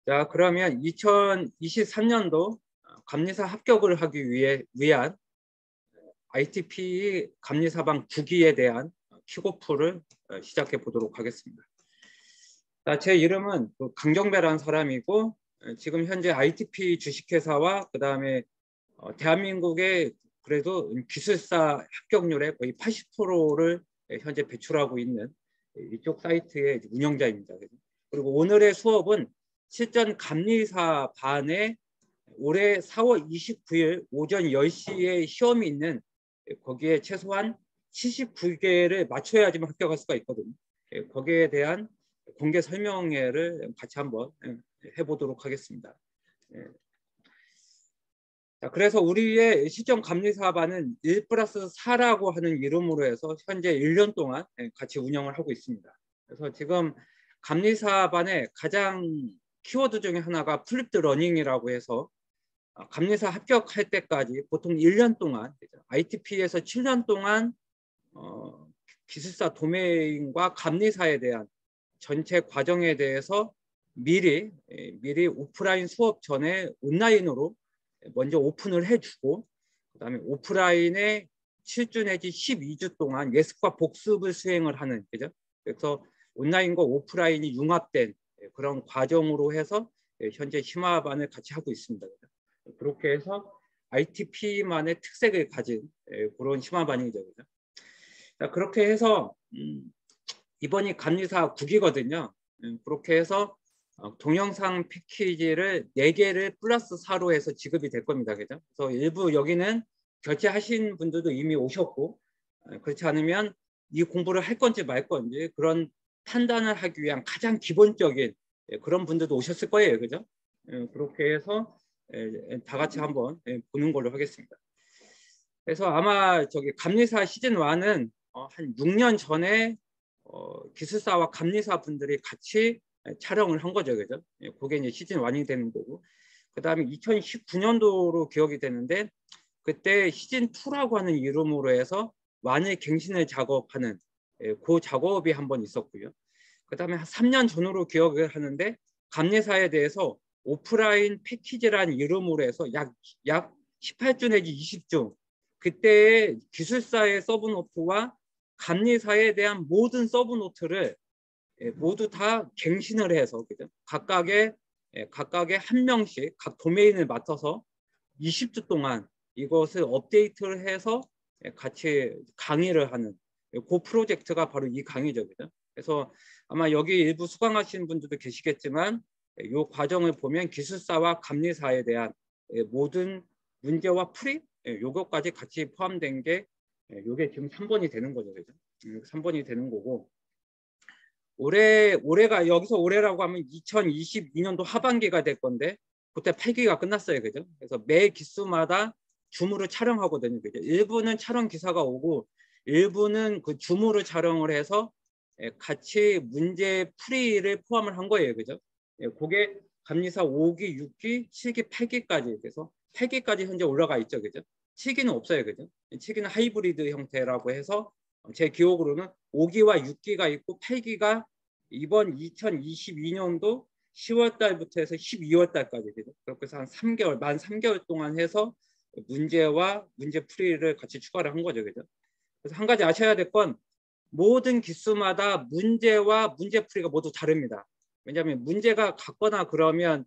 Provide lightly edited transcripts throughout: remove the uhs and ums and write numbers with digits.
자, 그러면 2023년도 감리사 합격을 하기 위한 ITP 감리사반 9기에 대한 킥오프를 시작해 보도록 하겠습니다. 자, 제 이름은 강정배라는 사람이고 지금 현재 ITP 주식회사와 그 다음에 대한민국의 그래도 기술사 합격률의 거의 80%를 현재 배출하고 있는 이쪽 사이트의 운영자입니다. 그리고 오늘의 수업은 실전 감리사 반에 올해 4월 29일 오전 10시에 시험이 있는 거기에 최소한 79개를 맞춰야지만 합격할 수가 있거든요. 거기에 대한 공개 설명회를 같이 한번 해보도록 하겠습니다. 자, 그래서 우리의 실전 감리사반은 1+4라고 하는 이름으로 해서 현재 1년 동안 같이 운영을 하고 있습니다. 그래서 지금 감리사반의 가장 키워드 중에 하나가 플립드 러닝이라고 해서 감리사 합격할 때까지 보통 1년 동안 ITP에서 7년 동안 기술사 도메인과 감리사에 대한 전체 과정에 대해서 미리 오프라인 수업 전에 온라인으로 먼저 오픈을 해주고 그다음에 오프라인에 7주 내지 12주 동안 예습과 복습을 수행을 하는 거죠. 그래서 온라인과 오프라인이 융합된 그런 과정으로 해서 현재 심화반을 같이 하고 있습니다. 그렇게 해서 ITP만의 특색을 가진 그런 심화반이죠. 자, 그렇게 해서 이번이 감리사 9기거든요. 그렇게 해서 동영상 패키지를 4개를 플러스 4로 해서 지급이 될 겁니다. 그죠? 그래서 일부 여기는 결제하신 분들도 이미 오셨고 그렇지 않으면 이 공부를 할 건지 말 건지 그런 판단을 하기 위한 가장 기본적인 그런 분들도 오셨을 거예요. 그죠? 그렇게 해서 다 같이 한번 보는 걸로 하겠습니다. 그래서 아마 저기 감리사 시즌 1은 한 6년 전에 기술사와 감리사 분들이 같이 촬영을 한 거죠. 그죠? 그게 이제 시즌 1이 되는 거고. 그 다음에 2019년도로 기억이 되는데 그때 시즌 2라고 하는 이름으로 해서 완의 갱신을 작업하는 그 작업이 한번 있었고요. 그 다음에 한 3년 전으로 기억을 하는데 감리사에 대해서 오프라인 패키지라는 이름으로 해서 약 18주 내지 20주 그때의 기술사의 서브노트와 감리사에 대한 모든 서브노트를 모두 다 갱신을 해서 그죠? 각각의 한 명씩 각 도메인을 맡아서 20주 동안 이것을 업데이트를 해서 같이 강의를 하는 그 프로젝트가 바로 이 강의죠. 그죠? 그래서 아마 여기 일부 수강하시는 분들도 계시겠지만 이 과정을 보면 기술사와 감리사에 대한 모든 문제와 풀이 요것까지 같이 포함된 게 요게 지금 3번이 되는 거죠. 그죠? 3번이 되는 거고 올해가 여기서 올해라고 하면 2022년도 하반기가 될 건데 그때 8기가 끝났어요. 그죠? 그래서 매 기수마다 줌으로 촬영하거든요. 그죠? 일부는 촬영 기사가 오고 일부는 그 줌으로 촬영을 해서 같이 문제 풀이를 포함을 한 거예요. 그죠? 그게 감리사 5기, 6기, 7기, 8기까지 그래서 8기까지 현재 올라가 있죠. 그죠? 7기는 없어요. 그죠? 7기는 하이브리드 형태라고 해서 제 기억으로는 5기와 6기가 있고 8기가 이번 2022년도 10월 달부터 해서 12월 달까지 그렇게 해서 한 3개월, 만 3개월 동안 해서 문제와 문제 풀이를 같이 추가를 한 거죠. 그죠? 그래서 한 가지 아셔야 될 건 모든 기수마다 문제와 문제 풀이가 모두 다릅니다. 왜냐하면 문제가 같거나 그러면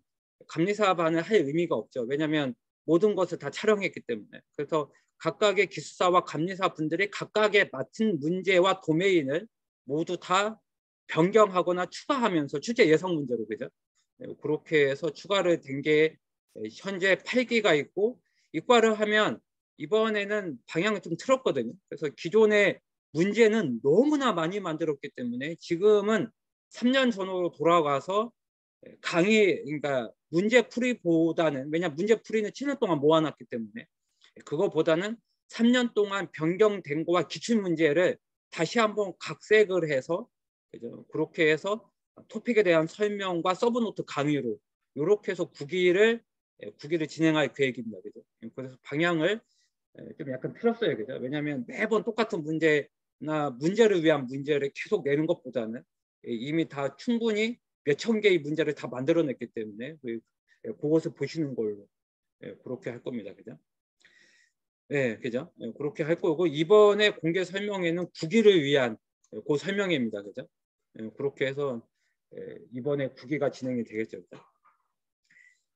감리사반을 할 의미가 없죠. 왜냐하면 모든 것을 다 촬영했기 때문에. 그래서 각각의 기술사와 감리사 분들이 각각의 맡은 문제와 도메인을 모두 다 변경하거나 추가하면서 출제 예상 문제로 그죠? 그렇게 해서 추가를 된 게 현재 8기가 있고 이과를 하면 이번에는 방향을 좀 틀었거든요. 그래서 기존의 문제는 너무나 많이 만들었기 때문에 지금은 3년 전으로 돌아가서 강의 그러니까 문제풀이보다는 왜냐 문제풀이는 7년 동안 모아놨기 때문에 그거보다는 3년 동안 변경된 거와 기출문제를 다시 한번 각색을 해서 그죠? 그렇게 해서 토픽에 대한 설명과 서브노트 강의로 이렇게 해서 9기를 진행할 계획입니다. 그죠? 그래서 방향을 좀 약간 틀었어요. 그죠? 왜냐하면 매번 똑같은 문제나 문제를 위한 문제를 계속 내는 것보다는 이미 다 충분히 몇천 개의 문제를 다 만들어냈기 때문에 그것을 보시는 걸로 그렇게 할 겁니다. 그죠? 네, 그죠? 그렇게 할 거고 이번에 공개 설명회는 국위를 위한 그 설명회입니다. 그죠? 그렇게 해서 이번에 국위가 진행이 되겠죠. 그죠?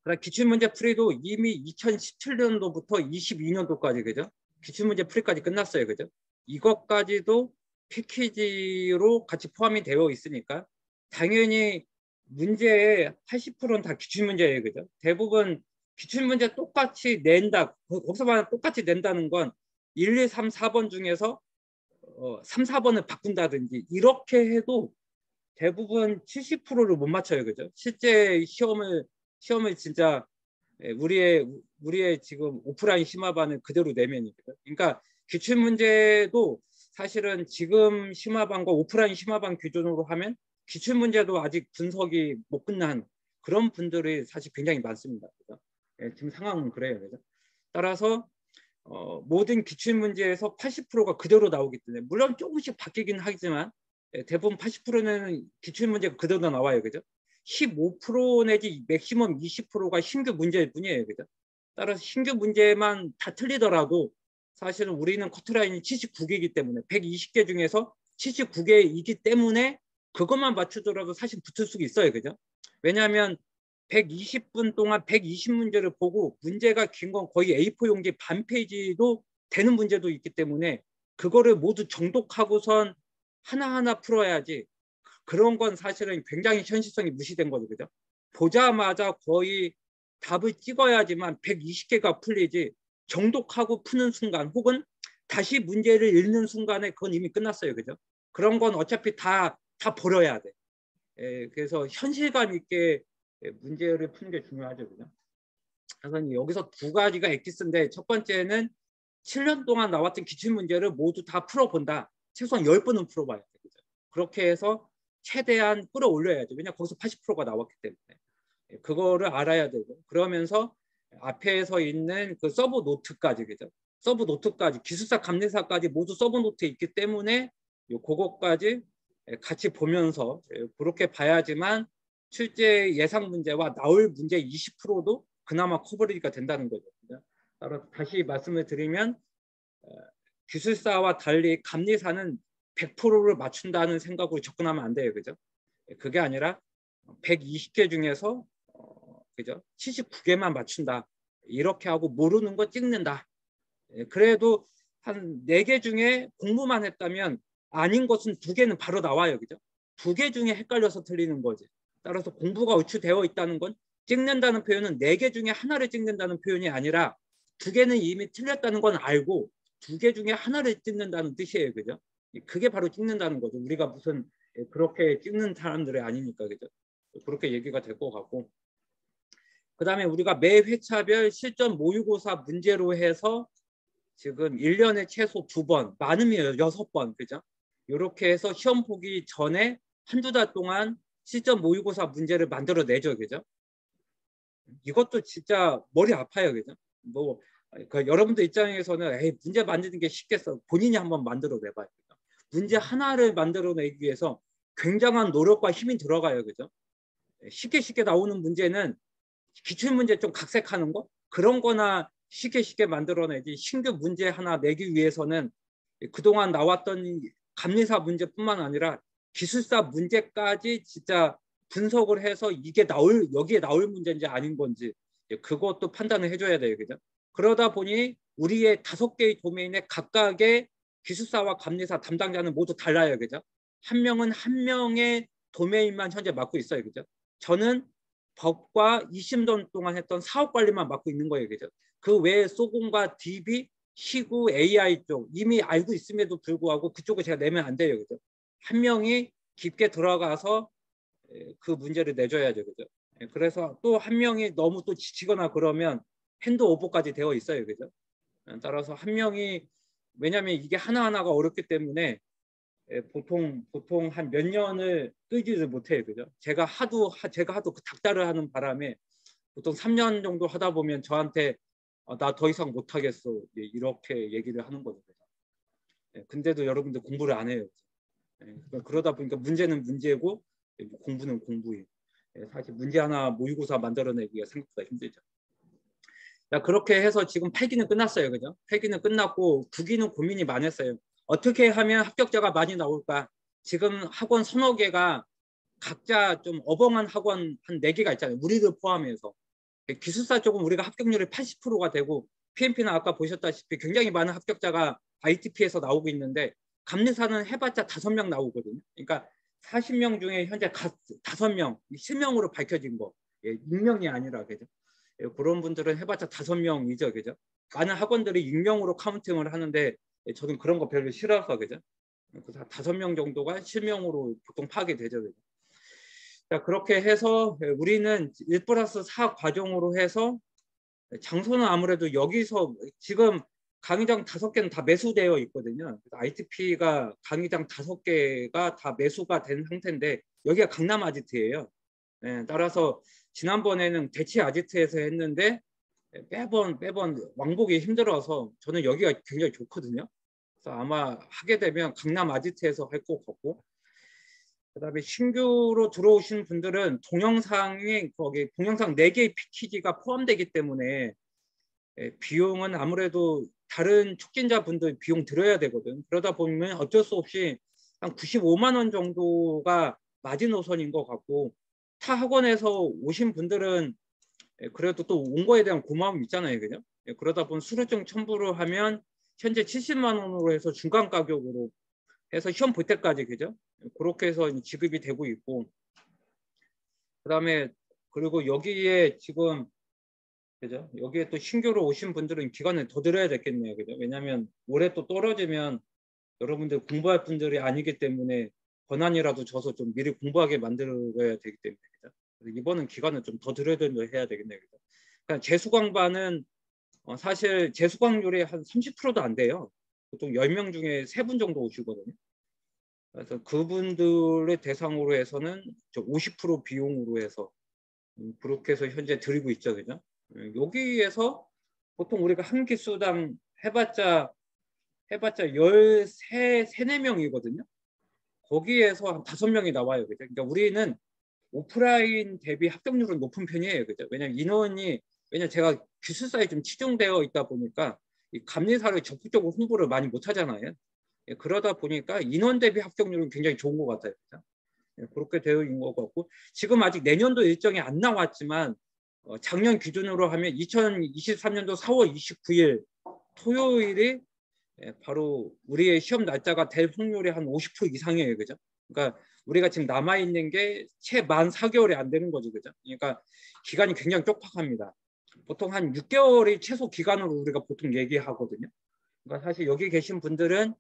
그다음 기출문제 풀이도 이미 2017년도부터 22년도까지 그죠? 기출문제 풀이까지 끝났어요. 그죠? 이것까지도 패키지로 같이 포함이 되어 있으니까 당연히 문제의 80%는 다 기출문제예요. 그죠? 대부분 기출문제 똑같이 낸다. 거기서만 똑같이 낸다는 건 1, 2, 3, 4번 중에서 3, 4번을 바꾼다든지 이렇게 해도 대부분 70%를 못 맞춰요. 그죠? 실제 시험을 진짜 우리의 지금 오프라인 심화반을 그대로 내면이거든. 그러니까 기출 문제도 사실은 지금 심화반과 오프라인 심화반 기준으로 하면 기출 문제도 아직 분석이 못 끝난 그런 분들이 사실 굉장히 많습니다. 그죠? 지금 상황은 그래요. 그죠? 따라서 모든 기출 문제에서 80%가 그대로 나오기 때문에 물론 조금씩 바뀌긴 하지만 대부분 80%는 기출 문제가 그대로 나와요. 그죠? 15% 내지 맥시멈 20%가 신규 문제일 뿐이에요. 그죠? 따라서 신규 문제만 다 틀리더라도 사실은 우리는 커트라인이 79개이기 때문에 120개 중에서 79개이기 때문에 그것만 맞추더라도 사실 붙을 수가 있어요. 그죠? 왜냐하면 120분 동안 120문제를 보고 문제가 긴 건 거의 A4 용지 반 페이지도 되는 문제도 있기 때문에 그거를 모두 정독하고선 하나하나 풀어야지 그런 건 사실은 굉장히 현실성이 무시된 거죠. 그죠? 보자마자 거의 답을 찍어야지만 120개가 풀리지 정독하고 푸는 순간 혹은 다시 문제를 읽는 순간에 그건 이미 끝났어요. 그죠? 그런 건 어차피 다 버려야 돼. 그래서 현실감 있게 문제를 푸는 게 중요하죠. 그죠? 그래서 여기서 두 가지가 엑기스인데 첫 번째는 7년 동안 나왔던 기출문제를 모두 다 풀어본다. 최소한 10번은 풀어봐야 돼. 그죠? 그렇게 해서 최대한 끌어올려야죠. 왜냐 거기서 80%가 나왔기 때문에. 그거를 알아야 되고 그러면서 앞에서 있는 그 서브 노트까지 그죠? 서브 노트까지 기술사 감리사까지 모두 서브 노트에 있기 때문에 그것까지 같이 보면서 그렇게 봐야지만 실제 예상 문제와 나올 문제 20%도 그나마 커버리지가 된다는 거죠. 따라서 다시 말씀을 드리면 기술사와 달리 감리사는 100%를 맞춘다는 생각으로 접근하면 안 돼요. 그죠? 그게 아니라 120개 중에서 그죠? 79개만 맞춘다. 이렇게 하고 모르는 거 찍는다. 그래도 한 4개 중에 공부만 했다면 아닌 것은 2개는 바로 나와요. 그죠? 2개 중에 헷갈려서 틀리는 거지. 따라서 공부가 우추되어 있다는 건 찍는다는 표현은 4개 중에 하나를 찍는다는 표현이 아니라 2개는 이미 틀렸다는 건 알고 2개 중에 하나를 찍는다는 뜻이에요. 그죠? 그게 바로 찍는다는 거죠. 우리가 무슨 그렇게 찍는 사람들이 아니니까. 그죠? 그렇게 얘기가 될 것 같고. 그 다음에 우리가 매 회차별 실전 모의고사 문제로 해서 지금 1년에 최소 2번, 많으면 6번, 그죠? 이렇게 해서 시험 보기 전에 한두 달 동안 실전 모의고사 문제를 만들어내죠, 그죠? 이것도 진짜 머리 아파요, 그죠? 뭐, 여러분들 입장에서는 에이, 문제 만드는 게 쉽겠어. 본인이 한번 만들어내봐요. 그죠? 문제 하나를 만들어내기 위해서 굉장한 노력과 힘이 들어가요, 그죠? 쉽게 나오는 문제는 기출문제 좀 각색하는 거? 그런 거나 쉽게 만들어내지 신규 문제 하나 내기 위해서는 그동안 나왔던 감리사 문제뿐만 아니라 기술사 문제까지 진짜 분석을 해서 이게 여기에 나올 문제인지 아닌 건지 그것도 판단을 해줘야 돼요. 그죠? 그러다 보니 우리의 5개의 도메인에 각각의 기술사와 감리사 담당자는 모두 달라요. 그죠? 한 명은 한 명의 도메인만 현재 맡고 있어요. 그죠? 저는 법과 20년 동안 했던 사업 관리만 맡고 있는 거예요. 그죠? 그 외에 소공과 DB, 시구, AI 쪽 이미 알고 있음에도 불구하고 그쪽을 제가 내면 안 돼요. 그죠? 한 명이 깊게 들어가서 그 문제를 내줘야죠. 그죠? 그래서 또 한 명이 너무 또 지치거나 그러면 핸드오버까지 되어 있어요. 그죠? 따라서 한 명이 왜냐하면 이게 하나하나가 어렵기 때문에 보통 한 몇 년을 뜨지를 못해요. 그죠? 제가 하도 그 닥달을 하는 바람에 보통 3년 정도 하다 보면 저한테 나 더 이상 못하겠어. 이렇게 얘기를 하는 거죠. 근데도 여러분들 공부를 안 해요. 그러다 보니까 문제는 문제고 공부는 공부예요. 사실 문제 하나 모의고사 만들어내기가 생각보다 힘들죠. 자, 그렇게 해서 지금 8기는 끝났어요. 그죠? 8기는 끝났고 9기는 고민이 많았어요. 어떻게 하면 합격자가 많이 나올까? 지금 학원 서너 개가 각자 좀 어벙한 학원 한 4개가 있잖아요. 우리를 포함해서. 기술사 쪽은 우리가 합격률이 80%가 되고 PMP는 아까 보셨다시피 굉장히 많은 합격자가 ITP에서 나오고 있는데 감리사는 해봤자 5명 나오거든요. 그러니까 40명 중에 현재 5명 실명으로 밝혀진 거. 익명이 아니라 그죠? 그런 분들은 해봤자 5명이죠. 그죠? 많은 학원들이 익명으로 카운팅을 하는데 저는 그런 거 별로 싫어서 그죠? 그래서 5명 정도가 실명으로 보통 파악이 되죠. 그죠? 자, 그렇게 해서 우리는 1+4 과정으로 해서 장소는 아무래도 여기서 지금 강의장 5개는 다 매수되어 있거든요. ITP가 강의장 5개가 다 매수가 된 상태인데 여기가 강남 아지트예요. 따라서 지난번에는 대치 아지트에서 했는데 매번 왕복이 힘들어서 저는 여기가 굉장히 좋거든요. 그래서 아마 하게 되면 강남 아지트에서 할 것 같고, 그다음에 신규로 들어오신 분들은 동영상이 거기 동영상 4개의 패키지가 포함되기 때문에 비용은 아무래도 다른 촉진자 분들 비용 들어야 되거든. 그러다 보면 어쩔 수 없이 한 95만 원 정도가 마지노선인 것 같고, 타 학원에서 오신 분들은 그래도 또 온 거에 대한 고마움이 있잖아요. 그죠? 그러다 보면 수료증 첨부를 하면 현재 70만 원으로 해서 중간 가격으로 해서 시험 볼 때까지 그죠? 그렇게 해서 지급이 되고 있고, 그다음에 그리고 여기에 지금 그죠? 여기에 또 신규로 오신 분들은 기간을 더 들어야 되겠네요. 그죠? 왜냐하면 올해 또 떨어지면 여러분들 공부할 분들이 아니기 때문에 권한이라도 줘서 좀 미리 공부하게 만들어야 되기 때문에 그죠? 그래서 이번은 기간을 좀 더 들여야 해야 되겠네요. 그죠? 그러니까 재수강반은 사실 재수강률이 한 30%도 안 돼요. 보통 10명 중에 3분 정도 오시거든요. 그래서 그분들의 대상으로 해서는 50% 비용으로 해서 그렇게 해서 현재 드리고 있죠. 그죠? 여기에서 보통 우리가 한 기수당 해봤자 13, 4명이거든요. 거기에서 한 5명이 나와요. 그죠? 그러니까 우리는 오프라인 대비 합격률은 높은 편이에요. 그죠? 왜냐면 왜냐면 제가 기술사에 좀 치중되어 있다 보니까 이 감리사를 적극적으로 홍보를 많이 못 하잖아요. 그러다 보니까 인원 대비 합격률은 굉장히 좋은 것 같아요. 그죠? 그렇게 되어 있는 것 같고, 지금 아직 내년도 일정이 안 나왔지만 작년 기준으로 하면 2023년도 4월 29일 토요일이 바로 우리의 시험 날짜가 될 확률이 한 50% 이상이에요. 그죠? 그러니까 우리가 지금 남아있는 게 채 만 4개월이 안 되는 거죠. 그죠? 그러니까 기간이 굉장히 촉박합니다. 보통 한 6개월이 최소 기간으로 우리가 보통 얘기하거든요. 그러니까 사실 여기 계신 분들은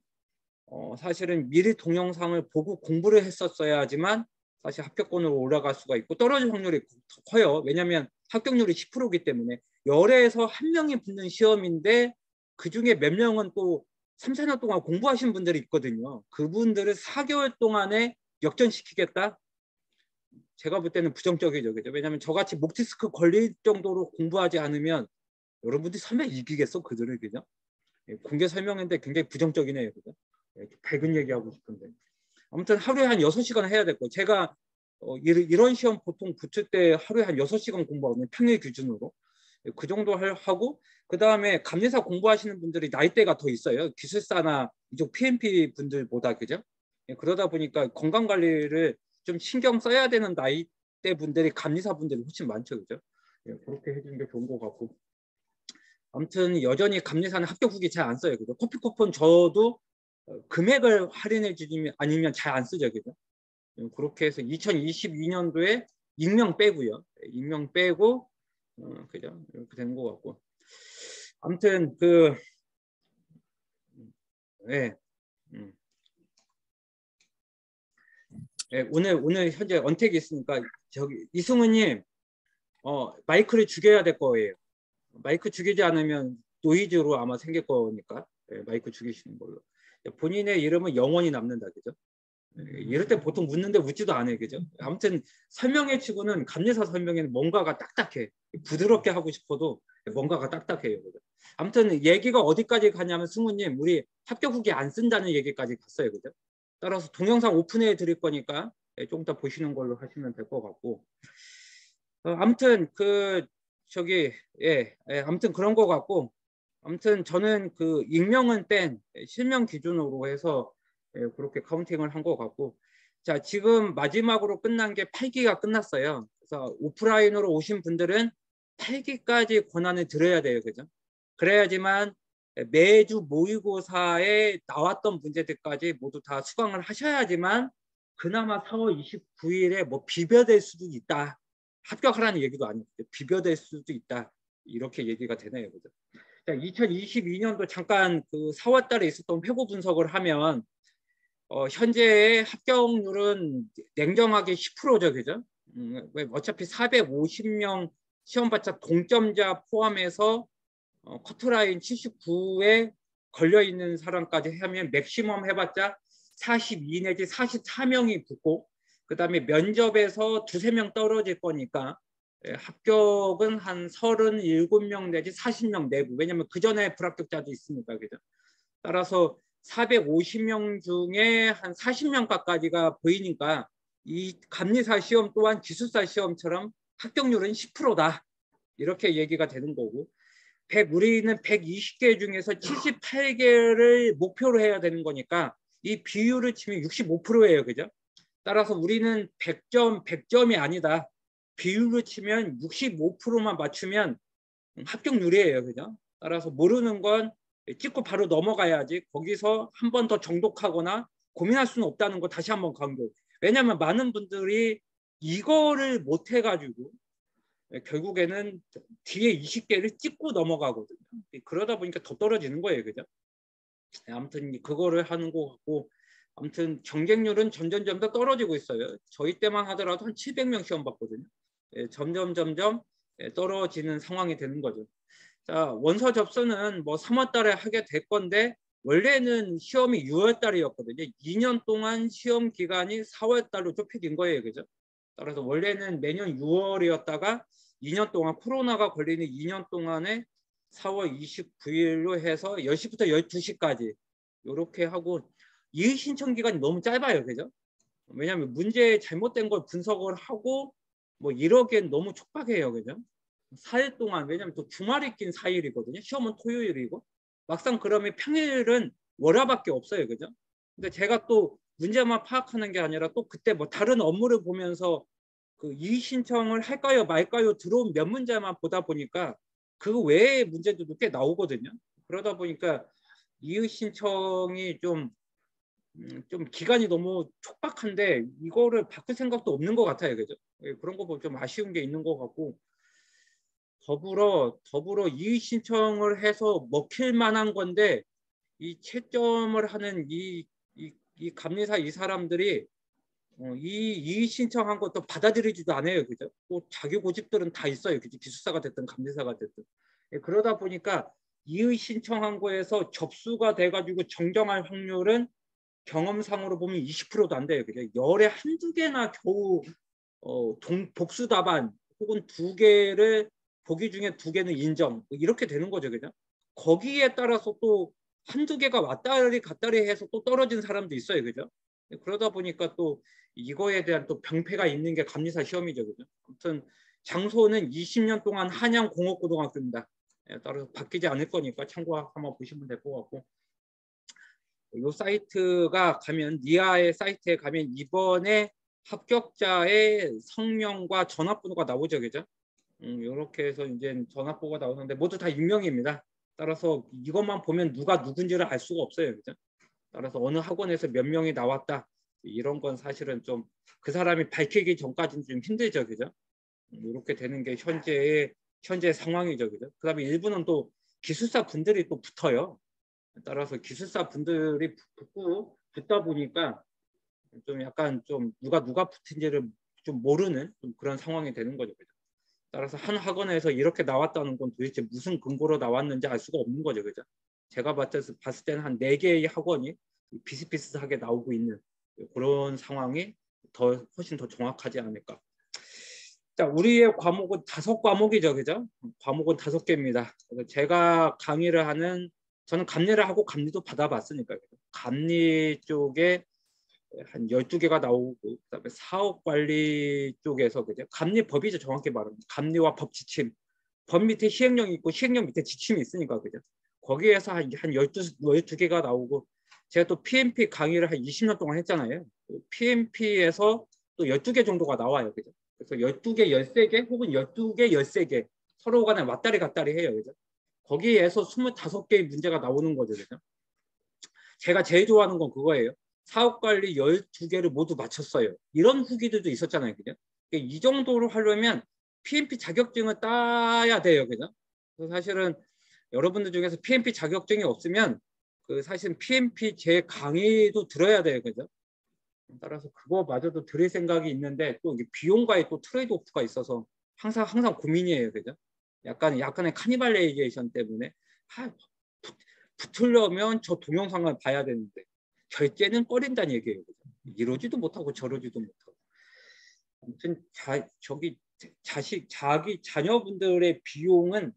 사실은 미리 동영상을 보고 공부를 했었어야지만 사실 합격권으로 올라갈 수가 있고, 떨어질 확률이 더 커요. 왜냐하면 합격률이 10%이기 때문에 열에서 한 명이 붙는 시험인데 그중에 몇 명은 또 3, 4년 동안 공부하신 분들이 있거든요. 그분들을 4개월 동안에 역전시키겠다? 제가 볼 때는 부정적이죠. 그죠? 왜냐하면 저같이 목 디스크 걸릴 정도로 공부하지 않으면 여러분들이 설마 이기겠어? 그들을. 그죠? 공개 설명인데 굉장히 부정적이네요. 그죠? 밝은 얘기하고 싶은데. 아무튼 하루에 한 6시간 해야 될 거예요. 제가 이런 시험 보통 붙을 때 하루에 한 6시간 공부하거든요. 평일 기준으로. 그 정도 하고, 그 다음에 감리사 공부하시는 분들이 나이대가 더 있어요. 기술사나 이쪽 PMP 분들보다. 그죠? 그러다 보니까 건강관리를 좀 신경 써야 되는 나이대 분들이 감리사 분들이 훨씬 많죠. 그죠? 그렇게 해주는 게 좋은 것 같고. 아무튼 여전히 감리사는 합격 후기 잘 안 써요. 그죠? 커피 쿠폰 저도 금액을 할인해 주면 아니면 잘 안 쓰죠. 그죠? 그렇게 해서 2022년도에 익명 빼고요. 익명 빼고 그죠? 이렇게 되는 것 같고. 아무튼 네. 네, 오늘 현재 언택이 있으니까 저기 이승우님 마이크를 죽여야 될 거예요. 마이크 죽이지 않으면 노이즈로 아마 생길 거니까 마이크 죽이시는 걸로. 본인의 이름은 영원히 남는다. 그죠? 이럴 때 보통 묻는데 묻지도 않아요. 그죠? 아무튼 설명회 치고는 감리사 설명회는 뭔가가 딱딱해. 부드럽게 하고 싶어도 뭔가가 딱딱해요. 그죠? 아무튼 얘기가 어디까지 가냐면 승우님 우리 합격 후기 안 쓴다는 얘기까지 갔어요. 그죠? 따라서 동영상 오픈해 드릴 거니까 좀 더 보시는 걸로 하시면 될 것 같고, 아무튼 아무튼 그런 것 같고, 아무튼 저는 그 익명은 뺀 실명 기준으로 해서 그렇게 카운팅을 한 것 같고, 자, 지금 마지막으로 끝난 게 8기가 끝났어요. 그래서 오프라인으로 오신 분들은 8기까지 권한을 들어야 돼요. 그죠? 그래야지만 매주 모의고사에 나왔던 문제들까지 모두 다 수강을 하셔야지만 그나마 4월 29일에 뭐 비벼될 수도 있다. 합격하라는 얘기도 아니고 비벼될 수도 있다. 이렇게 얘기가 되네요. 그죠? 자, 2022년도 잠깐 그 4월 달에 있었던 회고 분석을 하면 현재의 합격률은 냉정하게 10%죠. 그죠? 어차피 450명 시험받자 동점자 포함해서 커트라인 79에 걸려있는 사람까지 하면 맥시멈 해봤자 42 내지 44명이 붙고 그 다음에 면접에서 두세 명 떨어질 거니까 합격은 한 37명 내지 40명 내부. 왜냐면 그 전에 불합격자도 있으니까. 그죠? 따라서 450명 중에 한 40명까지가 보이니까 이 감리사 시험 또한 기술사 시험처럼 합격률은 10%다. 이렇게 얘기가 되는 거고, 우리는 120개 중에서 78개를 목표로 해야 되는 거니까 이 비율을 치면 65%예요. 그죠? 따라서 우리는 100점이 아니다. 비율로 치면 65%만 맞추면 합격률이에요. 그죠? 따라서 모르는 건 찍고 바로 넘어가야지 거기서 한 번 더 정독하거나 고민할 수는 없다는 거 다시 한번 강조. 왜냐하면 많은 분들이 이거를 못 해가지고 결국에는 뒤에 20개를 찍고 넘어가거든요. 그러다 보니까 더 떨어지는 거예요. 그죠? 아무튼 그거를 하는 것 같고, 아무튼 경쟁률은 점점 더 떨어지고 있어요. 저희 때만 하더라도 한 700명 시험 봤거든요. 점점 떨어지는 상황이 되는 거죠. 자, 원서 접수는 뭐 3월 달에 하게 될 건데 원래는 시험이 6월 달이었거든요. 2년 동안 시험 기간이 4월 달로 좁혀진 거예요. 그죠? 따라서 원래는 매년 6월이었다가 2년 동안 코로나가 걸리는 2년 동안에 4월 29일로 해서 10시부터 12시까지 이렇게 하고 이의 신청 기간이 너무 짧아요. 그죠? 왜냐하면 문제 잘못된 걸 분석을 하고 뭐 이러기엔 너무 촉박해요. 그죠? 4일 동안, 왜냐면 또 주말이 낀 4일이거든요. 시험은 토요일이고 막상 그러면 평일은 월화밖에 없어요. 그죠? 근데 제가 또 문제만 파악하는 게 아니라 또 그때 뭐 다른 업무를 보면서 그 이의 신청을 할까요 말까요 들어온 몇 문제만 보다 보니까 그 외의 문제들도 꽤 나오거든요. 그러다 보니까 이의 신청이 좀 기간이 너무 촉박한데 이거를 바꿀 생각도 없는 것 같아요. 그죠? 그런 거 보면 좀 아쉬운 게 있는 것 같고, 더불어 이의 신청을 해서 먹힐 만한 건데 이 채점을 하는 이 감리사 이 사람들이 이 이의 신청한 것도 받아들이지도 않아요. 그죠? 또 자기 고집들은 다 있어요. 그죠? 기술사가 됐든 감리사가 됐든. 그러다 보니까 이의 신청한 거에서 접수가 돼가지고 정정할 확률은 경험상으로 보면 20%도 안 돼요. 그죠? 열에 한두 개나 겨우 복수 답안 혹은 두 개를 보기 중에 두 개는 인정 이렇게 되는 거죠. 그죠? 거기에 따라서 또 한두 개가 왔다리 갔다리 해서 또 떨어진 사람도 있어요. 그죠? 그러다 보니까 또 이거에 대한 또 병폐가 있는 게 감리사 시험이죠. 그죠? 아무튼 장소는 20년 동안 한양공업고등학교입니다. 따라서 바뀌지 않을 거니까 참고 한번 보시면 될 것 같고, 이 사이트가 가면 니아의 사이트에 가면 이번에 합격자의 성명과 전화번호가 나오죠. 그죠? 이렇게 해서 이제 전화번호가 나오는데 모두 다 익명입니다. 따라서 이것만 보면 누가 누군지를 알 수가 없어요. 그죠? 따라서 어느 학원에서 몇 명이 나왔다 이런 건 사실은 좀 그 사람이 밝히기 전까지는 좀 힘들죠. 그죠? 이렇게 되는 게 현재 상황이죠. 그죠? 그다음에 일부는 또 기술사 분들이 또 붙어요. 따라서 기술사 분들이 붙다 보니까 좀 약간 좀 누가 붙은지를 좀 모르는 좀 그런 상황이 되는 거죠. 그죠? 따라서 한 학원에서 이렇게 나왔다는 건 도대체 무슨 근거로 나왔는지 알 수가 없는 거죠. 그죠? 제가 봤을 때는 한 4개의 학원이 비슷비슷하게 나오고 있는 그런 상황이 훨씬 더 정확하지 않을까. 자, 우리의 과목은 5과목이죠. 그죠? 과목은 5개입니다. 그래서 제가 강의를 하는, 저는 감리를 하고 감리도 받아봤으니까요. 감리 쪽에 한 12개가 나오고, 그다음에 사업 관리 쪽에서 그죠? 감리법이죠. 정확히 말하면 감리와 법 지침. 법 밑에 시행령이 있고 시행령 밑에 지침이 있으니까 그죠? 거기에서 한 12개가 나오고, 제가 또 PMP 강의를 한 20년 동안 했잖아요. PMP에서 또 12개 정도가 나와요. 그죠? 그래서 12개, 13개 혹은 12개, 13개 서로 간에 왔다리 갔다리 해요. 그죠? 거기에서 25개의 문제가 나오는 거죠. 그죠? 제가 제일 좋아하는 건 그거예요. 사업관리 12개를 모두 마쳤어요. 이런 후기들도 있었잖아요. 그죠? 이 정도로 하려면 PMP 자격증을 따야 돼요. 그죠? 그래서 사실은 여러분들 중에서 PMP 자격증이 없으면 그 사실 PMP 제 강의도 들어야 돼요. 그죠? 따라서 그거마저도 들을 생각이 있는데 또 이게 비용과의 또 트레이드 오프가 있어서 항상 고민이에요. 그죠? 약간의 카니발레이제이션 때문에 붙으려면 저 동영상을 봐야 되는데 결제는 꺼린다는 얘기예요. 그죠? 이러지도 못하고 저러지도 못하고. 아무튼 자기 자녀분들의 비용은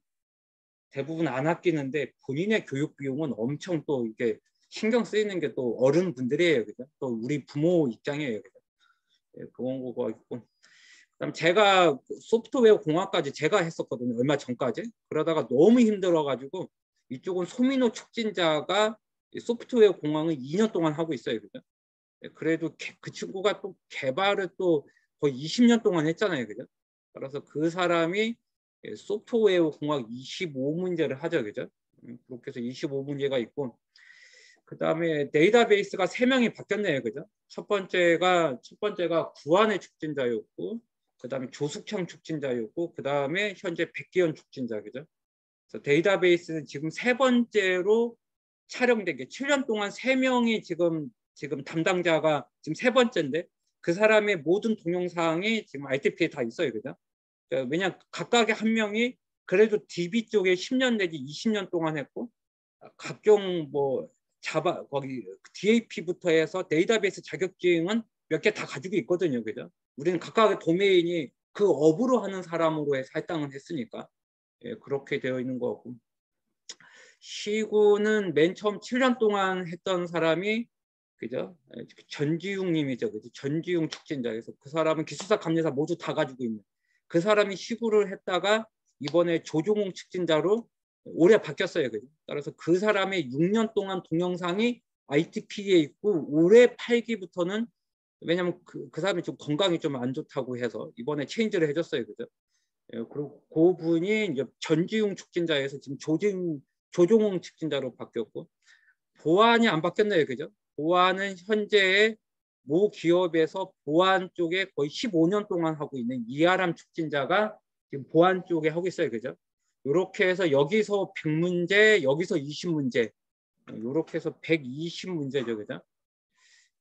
대부분 안 아끼는데 본인의 교육 비용은 엄청 또 이게 신경 쓰이는 게 또 어른분들이에요. 그죠? 또 우리 부모 입장이에요. 그죠? 예, 그런 거가 있고. 그다음 제가 소프트웨어 공학까지 제가 했었거든요. 얼마 전까지. 그러다가 너무 힘들어가지고 이쪽은 소민호 촉진자가 소프트웨어 공학을 2년 동안 하고 있어요. 그죠? 예, 그래도 그 친구가 또 개발을 또 거의 20년 동안 했잖아요. 그죠? 그래서 그 사람이 소프트웨어 공학 25문제를 하죠. 그죠? 그렇게 해서 25문제가 있고, 그 다음에 데이터베이스가 3명이 바뀌었네요. 그죠? 첫 번째가 구한의 촉진자였고, 그 다음에 조숙형 촉진자였고, 그 다음에 현재 백기현 촉진자. 그죠? 그래서 데이터베이스는 지금 3번째로 촬영된 게 7년 동안 3명이 지금 담당자가 지금 3번째인데 그 사람의 모든 동영상이 지금 RTP에 다 있어요. 그죠? 그러니까 왜냐하면 각각의 한 명이 그래도 DB 쪽에 10년 내지 20년 동안 했고, 각종 뭐 자바 거기 DAP부터 해서 데이터베이스 자격증은 몇 개 다 가지고 있거든요. 그죠? 우리는 각각의 도메인이 그 업으로 하는 사람으로 해서 할당을 했으니까. 예, 그렇게 되어 있는 거고. 시구는 맨 처음 7년 동안 했던 사람이 그죠? 전지웅 님이죠. 그죠? 전지웅 촉진자에서 그 사람은 기술사 감리사 모두 다 가지고 있는 그 사람이 시구를 했다가 이번에 조종웅 촉진자로 올해 바뀌었어요. 그죠? 따라서 그 사람의 6년 동안 동영상이 ITP에 있고 올해 8기부터는 왜냐면 그 사람이 좀 건강이 좀 안 좋다고 해서 이번에 체인지를 해줬어요. 그죠? 예, 그리고 그분이 이제 전지웅 촉진자에서 지금 조종웅 촉진자로 바뀌었고, 보안이 안 바뀌었네요. 그죠? 보안은 현재 모 기업에서 보안 쪽에 거의 15년 동안 하고 있는 이하람 촉진자가 지금 보안 쪽에 하고 있어요. 그죠? 이렇게 해서 여기서 100문제, 여기서 20문제, 이렇게 해서 120문제죠. 그죠?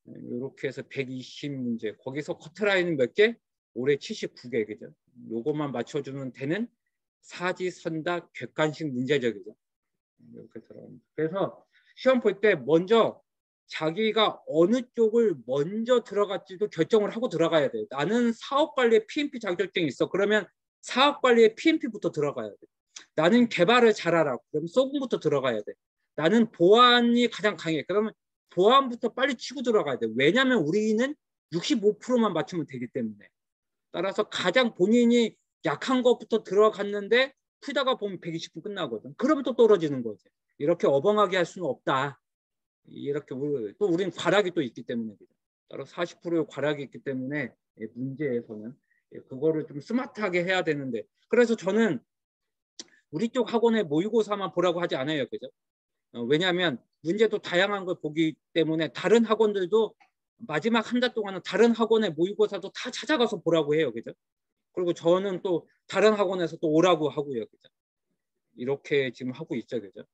이렇게 해서 120문제. 거기서 커트라인은 몇 개? 올해 79개. 그죠? 요것만 맞춰주면 되는 사지선다 객관식 문제죠. 그죠? 이렇게 들어갑니다. 그래서 시험 볼 때 먼저 자기가 어느 쪽을 먼저 들어갈지도 결정을 하고 들어가야 돼요. 나는 사업관리에 PMP 자격증이 있어. 그러면 사업관리에 PMP부터 들어가야 돼. 나는 개발을 잘 알아. 그럼 소금부터 들어가야 돼. 나는 보안이 가장 강해. 그러면 보안부터 빨리 치고 들어가야 돼. 왜냐하면 우리는 65%만 맞추면 되기 때문에. 따라서 가장 본인이 약한 것부터 들어갔는데 풀다가 보면 120분 끝나거든. 그러면 또 떨어지는 거지. 이렇게 어벙하게 할 수는 없다. 이렇게 또 우리는 과락이 또 있기 때문에 따로 40%의 과락이 있기 때문에 문제에서는 그거를 좀 스마트하게 해야 되는데, 그래서 저는 우리 쪽 학원의 모의고사만 보라고 하지 않아요. 그죠? 왜냐하면 문제도 다양한 걸 보기 때문에 다른 학원들도 마지막 한 달 동안은 다른 학원의 모의고사도 다 찾아가서 보라고 해요. 그죠? 그리고 저는 또 다른 학원에서 또 오라고 하고요. 그죠? 이렇게 지금 하고 있죠. 그죠?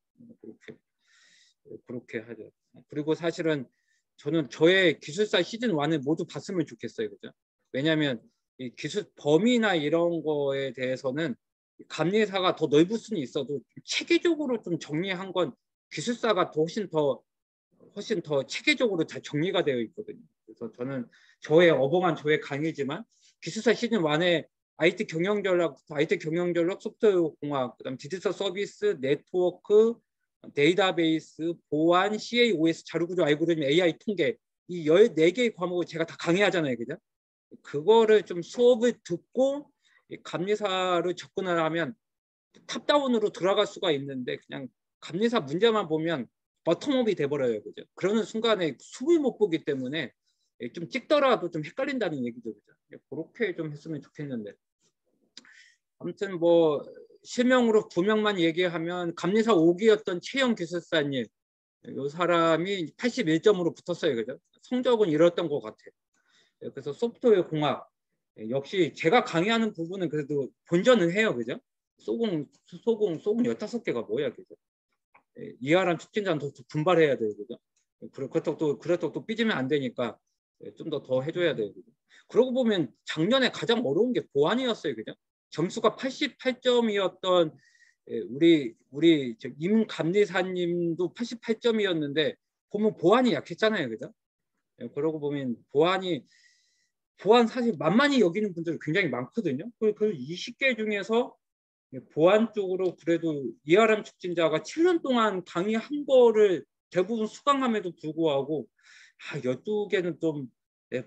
그렇게 하죠. 그리고 사실은 저는 저의 기술사 시즌 1을 모두 봤으면 좋겠어요. 그죠? 왜냐하면 이 기술 범위나 이런 거에 대해서는 감리사가 더 넓을 수는 있어도 체계적으로 좀 정리한 건 기술사가 훨씬 더 체계적으로 잘 정리가 되어 있거든요. 그래서 저는 저의 강의지만 기술사 시즌 1에 IT 경영전략, 소프트웨어 공학, 그다음 디지털 서비스, 네트워크, 데이터베이스, 보안, CAOS, 자료구조 알고리즘, AI 통계 이 14개의 과목을 제가 다 강의하잖아요. 그죠? 그거를 좀 수업을 듣고 이 감리사를 접근을 하면 탑다운으로 들어갈 수가 있는데 그냥 감리사 문제만 보면 버텀업이 돼버려요. 그죠? 그러는 순간에 수를 못 보기 때문에 좀 찍더라도 좀 헷갈린다는 얘기죠. 그죠? 그렇게 좀 했으면 좋겠는데. 아무튼 뭐 실명으로 2명만 얘기하면 감리사 5기였던 최영 기술사님, 이 사람이 81점으로 붙었어요. 그죠? 성적은 이랬던 것 같아요. 그래서 소프트웨어 공학 역시 제가 강의하는 부분은 그래도 본전은 해요. 그죠? 소공 15개가 뭐야. 그죠? 이하람 촉진자는 더 분발해야 돼요. 그죠? 그렇다고 또 삐지면 안 되니까 좀 더 해줘야 돼요. 그죠? 그러고 보면 작년에 가장 어려운 게 보안이었어요. 그죠? 점수가 88점이었던 우리 임 감리사님도 88점이었는데 보면 보안이 약했잖아요. 그죠? 그러고 보면 보안 사실 만만히 여기는 분들 굉장히 많거든요. 그 20개 중에서 보안 쪽으로 그래도 이하람 촉진자가 7년 동안 강의한 거를 대부분 수강함에도 불구하고 12개는 좀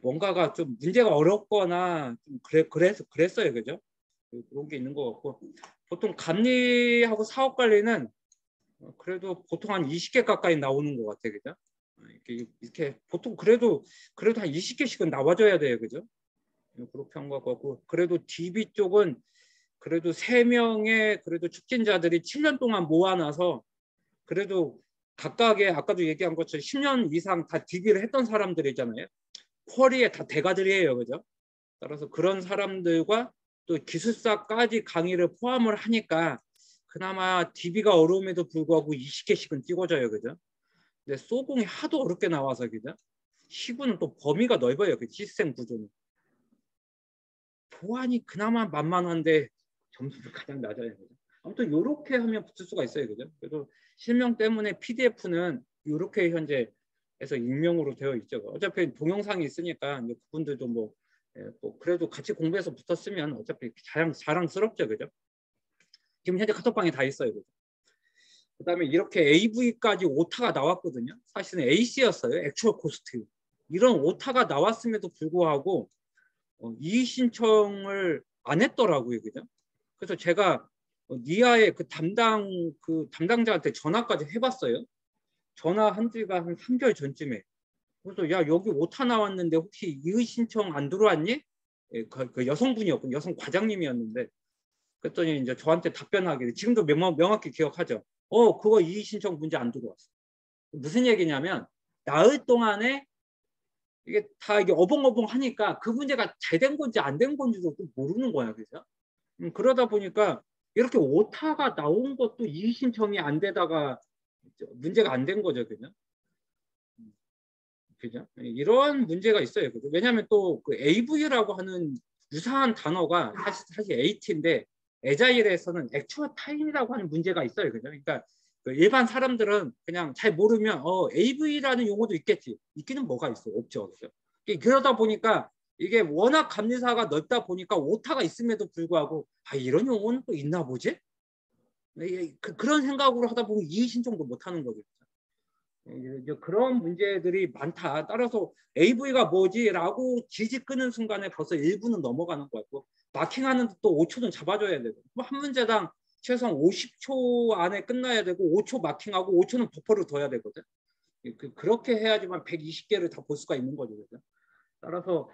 뭔가가 좀 문제가 어렵거나 좀 그랬어요. 그죠? 그런 게 있는 것 같고 보통 감리하고 사업 관리는 그래도 보통 한 20개 가까이 나오는 것 같아요. 그죠? 이렇게 보통 그래도 한 20개씩은 나와줘야 돼요. 그죠? 그렇게 한 것 같고 그래도 DB 쪽은 그래도 3명의 그래도 촉진자들이 7년 동안 모아놔서 그래도 각각의 아까도 얘기한 것처럼 10년 이상 다 DB를 했던 사람들이잖아요. 쿼리의 다 대가들이에요. 그죠? 따라서 그런 사람들과 또 기술사까지 강의를 포함을 하니까 그나마 DB가 어려움에도 불구하고 20개씩은 찍어져요. 그죠? 근데 소공이 하도 어렵게 나와서 그죠? 시구는 또 범위가 넓어요. 그 시스템 구조는. 보안이 그나마 만만한데 점수도 가장 낮아요. 그죠? 아무튼 이렇게 하면 붙을 수가 있어요. 그죠? 그래도 실명 때문에 PDF는 이렇게 현재 해서 익명으로 되어 있죠. 어차피 동영상이 있으니까 이제 그분들도 뭐 그래도 같이 공부해서 붙었으면 어차피 자랑스럽죠. 그죠? 지금 현재 카톡방에 다 있어요. 그죠? 그다음에 이렇게 AV까지 오타가 나왔거든요. 사실은 AC였어요. 액추얼 코스트. 이런 오타가 나왔음에도 불구하고 이의 신청을 안 했더라고요. 그죠? 그래서 제가 니아의 그 담당자한테 전화까지 해봤어요. 전화한 지가 한 3개월 전쯤에. 그래서 야 여기 오타 나왔는데 혹시 이의 신청 안 들어왔니? 그 여성분이었고 여성 과장님이었는데 그랬더니 이제 저한테 답변하기를 지금도 명확히 기억하죠. 그거 이의 신청 문제 안 들어왔어. 무슨 얘기냐면 나흘 동안에 이게 다 이게 어벙어벙 하니까 그 문제가 잘 된 건지 안 된 건지도 모르는 거야. 그죠? 그러다 보니까 이렇게 오타가 나온 것도 이의 신청이 안 되다가 문제가 안 된 거죠. 그죠? 그죠? 이런 문제가 있어요. 그죠? 왜냐하면 또 그 AV라고 하는 유사한 단어가 사실 AT인데 에자일에서는 액추얼 타임이라고 하는 문제가 있어요. 그죠? 그러니까 그 일반 사람들은 그냥 잘 모르면 AV라는 용어도 있겠지. 있기는 뭐가 있어? 없죠. 그죠? 그러다 보니까 이게 워낙 감리사가 넓다 보니까 오타가 있음에도 불구하고 이런 용어는 또 있나 보지? 그런 생각으로 하다 보면 이의 신청도 못 하는 거죠. 이제 그런 문제들이 많다. 따라서 AV가 뭐지라고 지지 끄는 순간에 벌써 1분은 넘어가는 것 같고 마킹하는데 또 5초는 잡아줘야 되고 한 문제당 최소한 50초 안에 끝나야 되고 5초 마킹하고 5초는 버퍼를 둬야 되거든. 그렇게 해야지만 120개를 다 볼 수가 있는 거죠. 그죠? 따라서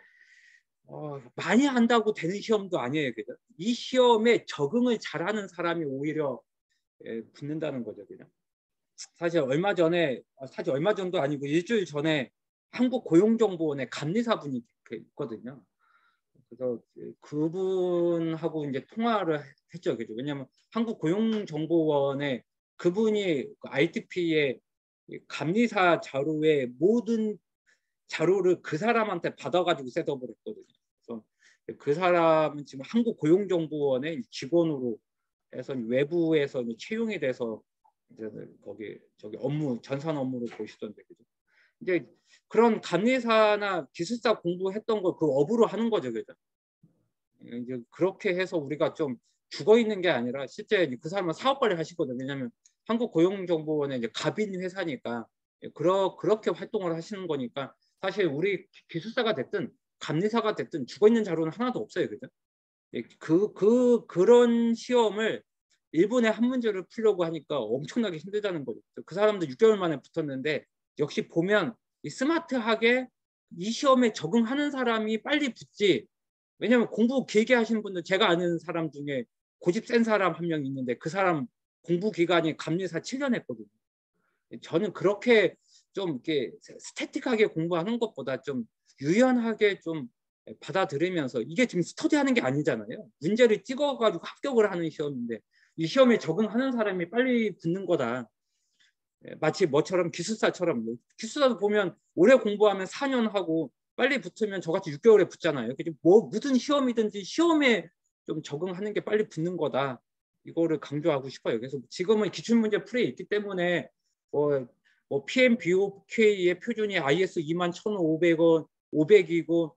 많이 한다고 되는 시험도 아니에요. 그죠? 이 시험에 적응을 잘하는 사람이 오히려 붙는다는 거죠. 그냥. 사실 얼마 전도 아니고 일주일 전에 한국고용정보원에 감리사분이 있거든요. 그래서 그분하고 이제 통화를 했죠. 그죠? 왜냐하면 한국고용정보원에 그분이 RTP의 감리사 자료의 모든 자료를 그 사람한테 받아가지고 셋업을 했거든요. 그래서 그 사람은 지금 한국고용정보원의 직원으로 해서 외부에서 채용이 돼서 이제 거기 전산 업무를 보시던데 그죠? 이제 그런 감리사나 기술사 공부했던 거 그 업으로 하는 거죠, 그죠? 이제 그렇게 해서 우리가 좀 죽어 있는 게 아니라 실제 그 사람은 사업 관리 하시거든요. 왜냐하면 한국고용정보원의 이제 갑인 회사니까 그렇게 활동을 하시는 거니까 사실 우리 기술사가 됐든 감리사가 됐든 죽어있는 자료는 하나도 없어요. 그죠? 그런 시험을 일본의 한 문제를 풀려고 하니까 엄청나게 힘들다는 거죠. 그 사람도 6개월 만에 붙었는데 역시 보면 이 스마트하게 이 시험에 적응하는 사람이 빨리 붙지. 왜냐면 공부 길게 하시는 분들, 제가 아는 사람 중에 고집 센 사람 한 명 있는데 그 사람 공부 기간이 감리사 7년 했거든요. 저는 그렇게 좀 이렇게 스태틱하게 공부하는 것보다 좀 유연하게 좀 받아들이면서, 이게 지금 스터디하는 게 아니잖아요. 문제를 찍어가지고 합격을 하는 시험인데 이 시험에 적응하는 사람이 빨리 붙는 거다. 마치 뭐처럼 기술사처럼, 기술사도 보면 오래 공부하면 4년 하고 빨리 붙으면 저같이 6개월에 붙잖아요. 뭐 무슨 시험이든지 시험에 좀 적응하는 게 빨리 붙는 거다. 이거를 강조하고 싶어요. 그래서 지금은 기출문제 풀에 있기 때문에 뭐 PMBOK의 표준이 IS 21,500원 500이고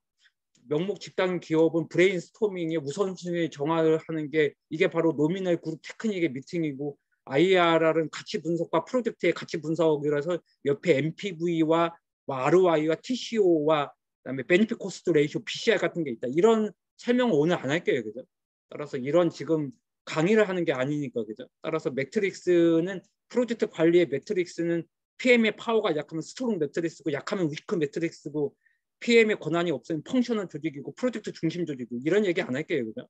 명목 집단 기업은 브레인스토밍의 우선순위 정화를 하는 게 이게 바로 노미널 그룹 테크닉의 미팅이고, IRR은 가치 분석과 프로젝트의 가치 분석이라서 옆에 MPV와 ROI와 TCO와 그다음에 베니핏 코스트 레이쇼 BCR 같은 게 있다. 이런 설명을 오늘 안 할게요. 그죠? 따라서 이런 지금 강의를 하는 게 아니니까. 그죠? 따라서 매트릭스는 프로젝트 관리의 매트릭스는 PM의 파워가 약하면 스트롱 매트릭스고 약하면 위크 매트릭스고, PM의 권한이 없으면 펑셔널 조직이고 프로젝트 중심 조직이고, 이런 얘기 안 할게요. 그죠?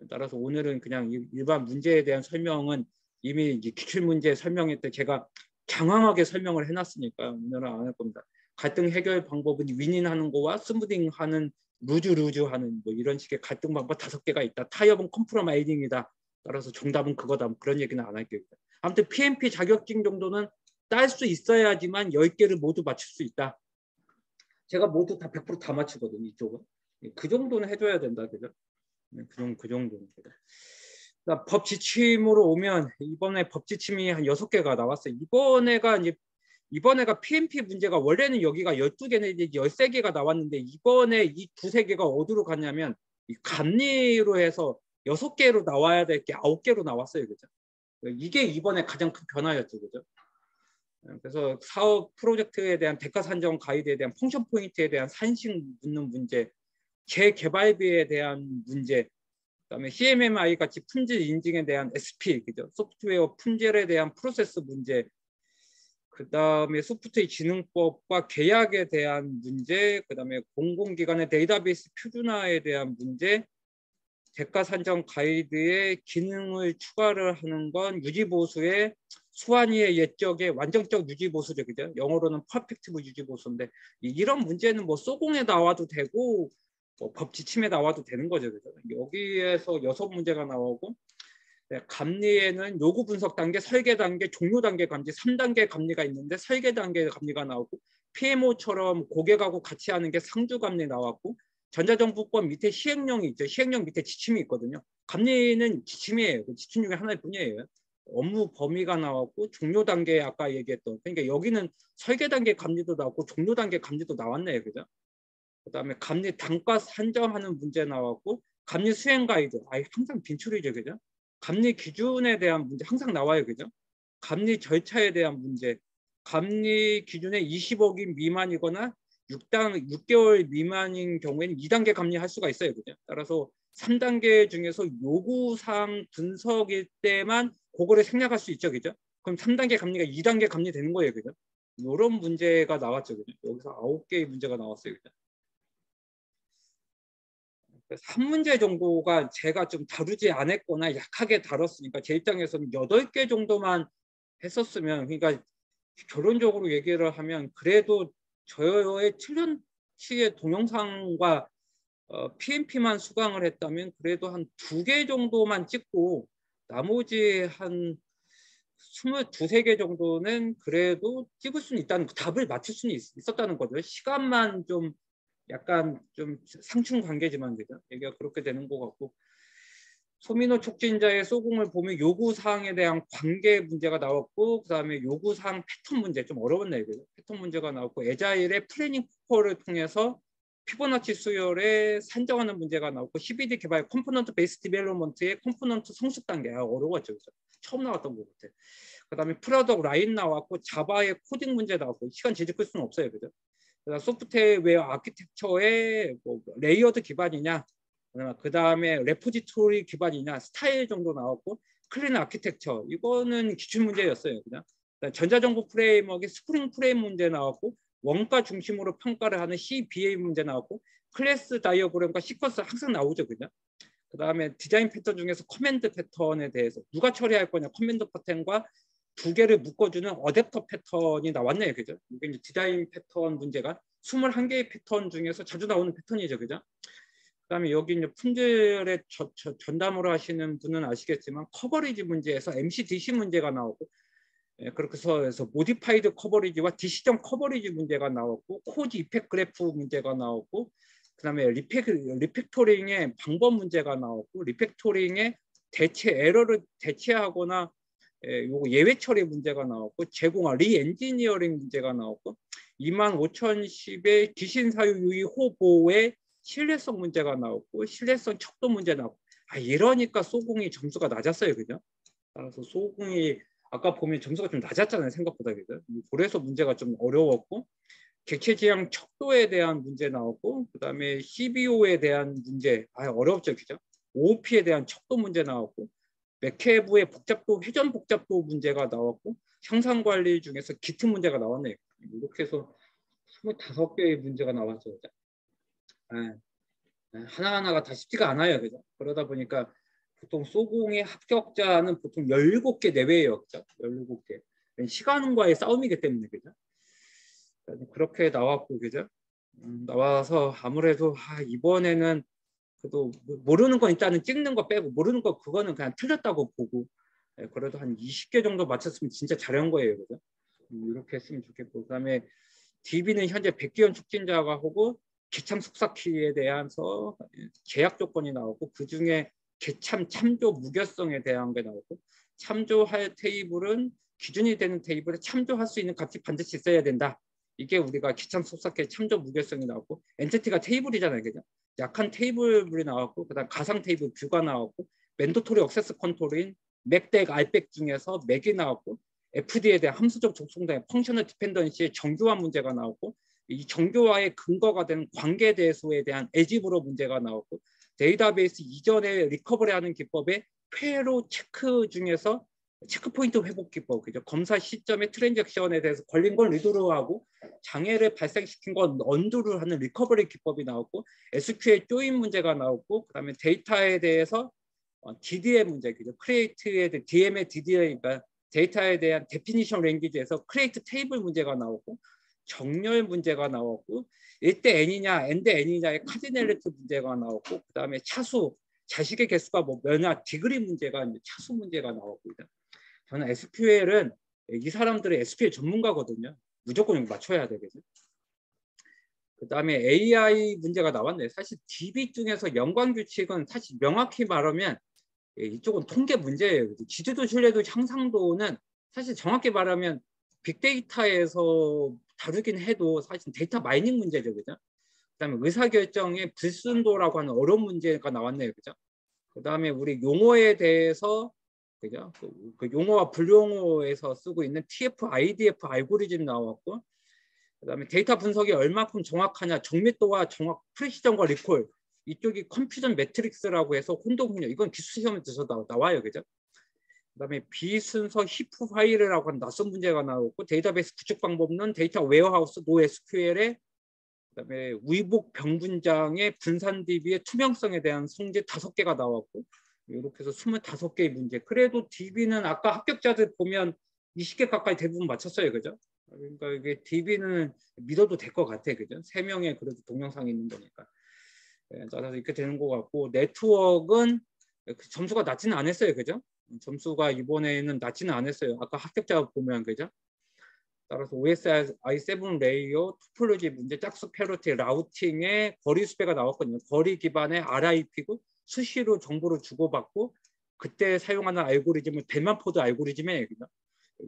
따라서 오늘은 그냥 일반 문제에 대한 설명은 이미 이제 기출문제 설명회 때 제가 장황하게 설명을 해놨으니까 오늘은 안 할 겁니다. 갈등 해결 방법은 윈윈하는 거와 스무딩하는 루즈하는 뭐 이런 식의 갈등 방법 5개가 있다. 타협은 컴프로마이징이다. 따라서 정답은 그거다. 뭐 그런 얘기는 안 할게요. 아무튼 PMP 자격증 정도는 딸 수 있어야지만 10개를 모두 맞출 수 있다. 제가 모두 다 100% 맞추거든요. 이쪽은. 그 정도는 해줘야 된다. 그죠? 그 정도는. 그러니까 법 지침으로 오면 이번에 법 지침이 한 6개가 나왔어요. 이번에가 PMP 문제가 원래는 여기가 12개나 13개가 나왔는데 이번에 이 2-3개가 어디로 갔냐면 이 감리로 해서 6개로 나와야 될 게 9개로 나왔어요. 그죠? 이게 이번에 가장 큰 변화였죠. 그죠? 그래서 사업 프로젝트에 대한 대가 산정 가이드에 대한 펑션 포인트에 대한 산식 묻는 문제, 재개발비에 대한 문제, 그다음에 CMMI 같이 품질 인증에 대한 SP, 그죠? 소프트웨어 품질에 대한 프로세스 문제, 그다음에 소프트웨어 진흥법과 계약에 대한 문제, 그다음에 공공기관의 데이터베이스 표준화에 대한 문제, 대가 산정 가이드의 기능을 추가를 하는 건 유지보수의 수완이의 예적의 완전적 유지보수죠. 그죠? 영어로는 퍼펙티브 유지보수인데 이런 문제는 뭐 소공에 나와도 되고 뭐 법 지침에 나와도 되는 거죠. 그죠? 여기에서 6문제가 나오고, 감리에는 요구 분석 단계, 설계 단계, 종료 단계 감리 3단계 감리가 있는데 설계 단계 감리가 나오고, PMO처럼 고객하고 같이 하는 게 상주 감리 나왔고, 전자정부법 밑에 시행령이 있죠. 시행령 밑에 지침이 있거든요. 감리는 지침이에요. 지침 중에 하나일 뿐이에요. 업무 범위가 나왔고, 종료 단계 아까 얘기했던, 그러니까 여기는 설계 단계 감리도 나왔고 종료 단계 감리도 나왔네요. 그죠? 그다음에 감리 단가 산정하는 문제 나왔고, 감리 수행 가이드, 항상 빈출이죠. 그죠? 감리 기준에 대한 문제 항상 나와요. 그죠? 감리 절차에 대한 문제, 감리 기준에 20억이 미만이거나 6개월 미만인 경우에는 2단계 감리할 수가 있어요. 그죠? 따라서 3단계 중에서 요구사항 분석일 때만 그거를 생략할 수 있죠. 그죠? 그럼 3단계 감리가 2단계 감리 되는 거예요. 그죠? 이런 문제가 나왔죠. 그죠? 여기서 9개의 문제가 나왔어요. 그죠? 3문제 정도가 제가 좀 다루지 않았거나 약하게 다뤘으니까 제 입장에서는 8개 정도만 했었으면, 그러니까 결론적으로 얘기를 하면 그래도 저의 7년치의 동영상과 PMP만 수강을 했다면 그래도 한 2개 정도만 찍고 나머지 한 22-23개 정도는 그래도 찍을 수는 있다는, 답을 맞출 수는 있었다는 거죠. 시간만 좀 약간 좀 상충 관계지만, 그죠? 얘기가 그렇게 되는 것 같고, 소민호 촉진자의 소공을 보면 요구사항에 대한 관계 문제가 나왔고, 그 다음에 요구사항 패턴 문제, 좀 어려웠네요. 그죠? 패턴 문제가 나왔고, 에자일의 플래닝 포커를 통해서 피보나치 수열에 산정하는 문제가 나왔고, CBD 개발 컴포넌트 베이스 디벨롭먼트의 컴포넌트 성숙 단계, 어려웠죠. 그죠? 처음 나왔던 것 같아요. 그 다음에 프로덕트 라인 나왔고, 자바의 코딩 문제 나왔고, 시간 제재 끌 수는 없어요. 그죠? 소프트웨어 아키텍처의 뭐 레이어드 기반이냐, 그 다음에 레포지토리 기반이냐, 스타일 정도 나왔고, 클린 아키텍처 이거는 기출 문제였어요. 그냥 전자정보 프레임워크의 스프링 프레임 문제 나왔고, 원가 중심으로 평가를 하는 CBA 문제 나왔고, 클래스 다이어그램과 시퀀스 항상 나오죠. 그냥 그 다음에 디자인 패턴 중에서 커맨드 패턴에 대해서 누가 처리할 거냐, 커맨드 패턴과 두 개를 묶어주는 어댑터 패턴이 나왔네요. 그죠? 이게 이제 디자인 패턴 문제가 21개의 패턴 중에서 자주 나오는 패턴이죠. 그죠? 그다음에 여기 이제 품질에 전담으로 하시는 분은 아시겠지만 커버리지 문제에서 MCDC 문제가 나오고, 그렇게 해서 모디파이드 커버리지와 디시전 커버리지 문제가 나왔고, 코드 이펙트 그래프 문제가 나왔고, 그다음에 리팩토링의 방법 문제가 나왔고, 리팩토링의 에러를 대체하거나 요거 예외 처리 문제가 나왔고, 제공화 리엔지니어링 문제가 나왔고, 25010의 귀신 사유 유의 호보의 신뢰성 문제가 나왔고, 신뢰성 척도 문제 나왔고. 이러니까 소공이 점수가 낮았어요. 그죠? 따라서 소공이 아까 보면 점수가 좀 낮았잖아요. 생각보다. 그죠? 그래서 문제가 좀 어려웠고, 객체 지향 척도에 대한 문제 나왔고, 그 다음에 CBO에 대한 문제, 어렵죠. 그죠? OOP에 대한 척도 문제 나왔고, 맥케브의 복잡도, 회전 복잡도 문제가 나왔고, 형상 관리 중에서 기트 문제가 나왔네요. 이렇게 해서 25개의 문제가 나왔죠. 하나하나가 다 쉽지가 않아요. 그죠? 그러다 보니까 보통 소공의 합격자는 보통 17개 내외예요. 그죠? 17개. 시간과의 싸움이기 때문에. 그죠? 그렇게 나왔고, 그죠? 나와서 아무래도 이번에는 그래도 모르는 건 일단은 찍는 거 빼고, 모르는 거 그거는 그냥 틀렸다고 보고, 그래도 한 20개 정도 맞췄으면 진짜 잘한 거예요. 그죠? 이렇게 했으면 좋겠고, 그다음에 DB는 현재 백기현 촉진자가 하고 개참 속삭기에 대해서 제약 조건이 나오고, 그 중에 개참 참조 무결성에 대한 게 나오고, 참조할 테이블은 기준이 되는 테이블에 참조할 수 있는 값이 반드시 있어야 된다. 이게 우리가 개참 속삭기의 참조 무결성이 나오고, 엔티티가 테이블이잖아요. 그죠? 약한 테이블이 나왔고, 그다음 가상 테이블 뷰가 나왔고, 맨도토리 액세스 컨트롤인 맥덱, 알백 중에서 맥이 나왔고, FD에 대한 함수적 적성된 펑셔널 디펜던시의 정교화 문제가 나오고, 이 정교화의 근거가 되는 관계 대소에 대한 에지브로 문제가 나오고, 데이터베이스 이전에 리커버리하는 기법의 회로 체크 중에서 체크 포인트 회복 기법, 그죠? 검사 시점의 트랜잭션에 대해서 걸린 걸 리드로하고 장애를 발생시킨 건 언두를 하는 리커버리 기법이 나오고, SQL 조인 문제가 나오고, 그다음에 데이터에 대해서 DDL 문제, 그죠? 크리에이트의 DM의 DDL이니까 데이터에 대한 데피니션 랭귀지에서 크리에이트 테이블 문제가 나오고, 정렬 문제가 나왔고, 1대 n이냐 n대 n이냐의 카디넬리티 문제가 나왔고, 그 다음에 차수, 자식의 개수가 몇냐 디그리 문제가 차수 문제가 나왔고. 저는 SQL은 이 사람들의 SQL 전문가거든요. 무조건 맞춰야 되겠죠. 그 다음에 AI 문제가 나왔네요. 사실 DB 중에서 연관규칙은 사실 명확히 말하면 이쪽은 통계 문제예요. 지지도 신뢰도 향상도는 사실 정확히 말하면 빅데이터에서 다루긴 해도 사실 데이터 마이닝 문제죠. 그죠? 그다음에 의사결정의 불순도라고 하는 어려운 문제가 나왔네요. 그죠? 그다음에 우리 용어에 대해서, 그죠? 그 용어와 불용어에서 쓰고 있는 TF, IDF 알고리즘 나왔고, 그다음에 데이터 분석이 얼마큼 정확하냐, 정밀도와 정확, 프리시전과 리콜, 이쪽이 컴퓨전 매트릭스라고 해서 혼동훈련, 이건 기술 시험에서 나와요. 그죠? 그다음에 비순서 히프 파일이라고 하는 낯선 문제가 나오고, 데이터베이스 구축 방법론, 데이터 웨어하우스, NoSQL의 그다음에 위복 병분장의 분산 DB의 투명성에 대한 성질 5개가 나왔고, 이렇게 해서 25개의 문제. 그래도 DB는 아까 합격자들 보면 20개 가까이 대부분 맞췄어요. 그죠? 그러니까 이게 DB는 믿어도 될 것 같아. 그죠? 3명의 그래도 동영상이 있는 거니까. 따라서 이렇게 되는 것 같고, 네트워크는 점수가 낮지는 않았어요. 그죠? 점수가 이번에는 낮지는 않았어요. 아까 합격자 보면. 그죠? 따라서 OSI7 레이어, 토폴로지 문제, 짝수 패러티, 라우팅의 거리 수배가 나왔거든요. 거리 기반의 RIP고 수시로 정보를 주고받고, 그때 사용하는 알고리즘을 벨만포드 알고리즘이에요.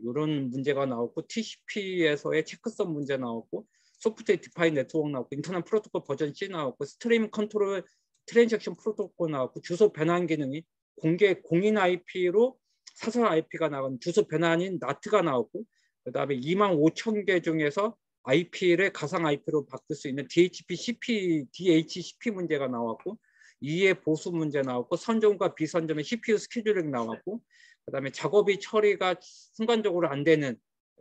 이런 문제가 나왔고, TCP에서의 체크성 문제 나왔고, 소프트웨어 디파인 네트워크 나왔고, 인터넷 프로토콜 버전 C 나왔고, 스트림 컨트롤 트랜잭션 프로토콜 나왔고, 주소 변환 기능이 공인 IP로 사설 IP가 나온 주소 변환인 나트가 나왔고, 그 다음에 25,000개 중에서 IP를 가상 IP로 바꿀 수 있는 DHCP 문제가 나왔고, 이해 보수 문제 나왔고, 선점과 비선점의 CPU 스케줄링 나왔고, 그다음에 작업이 처리가 순간적으로 안 되는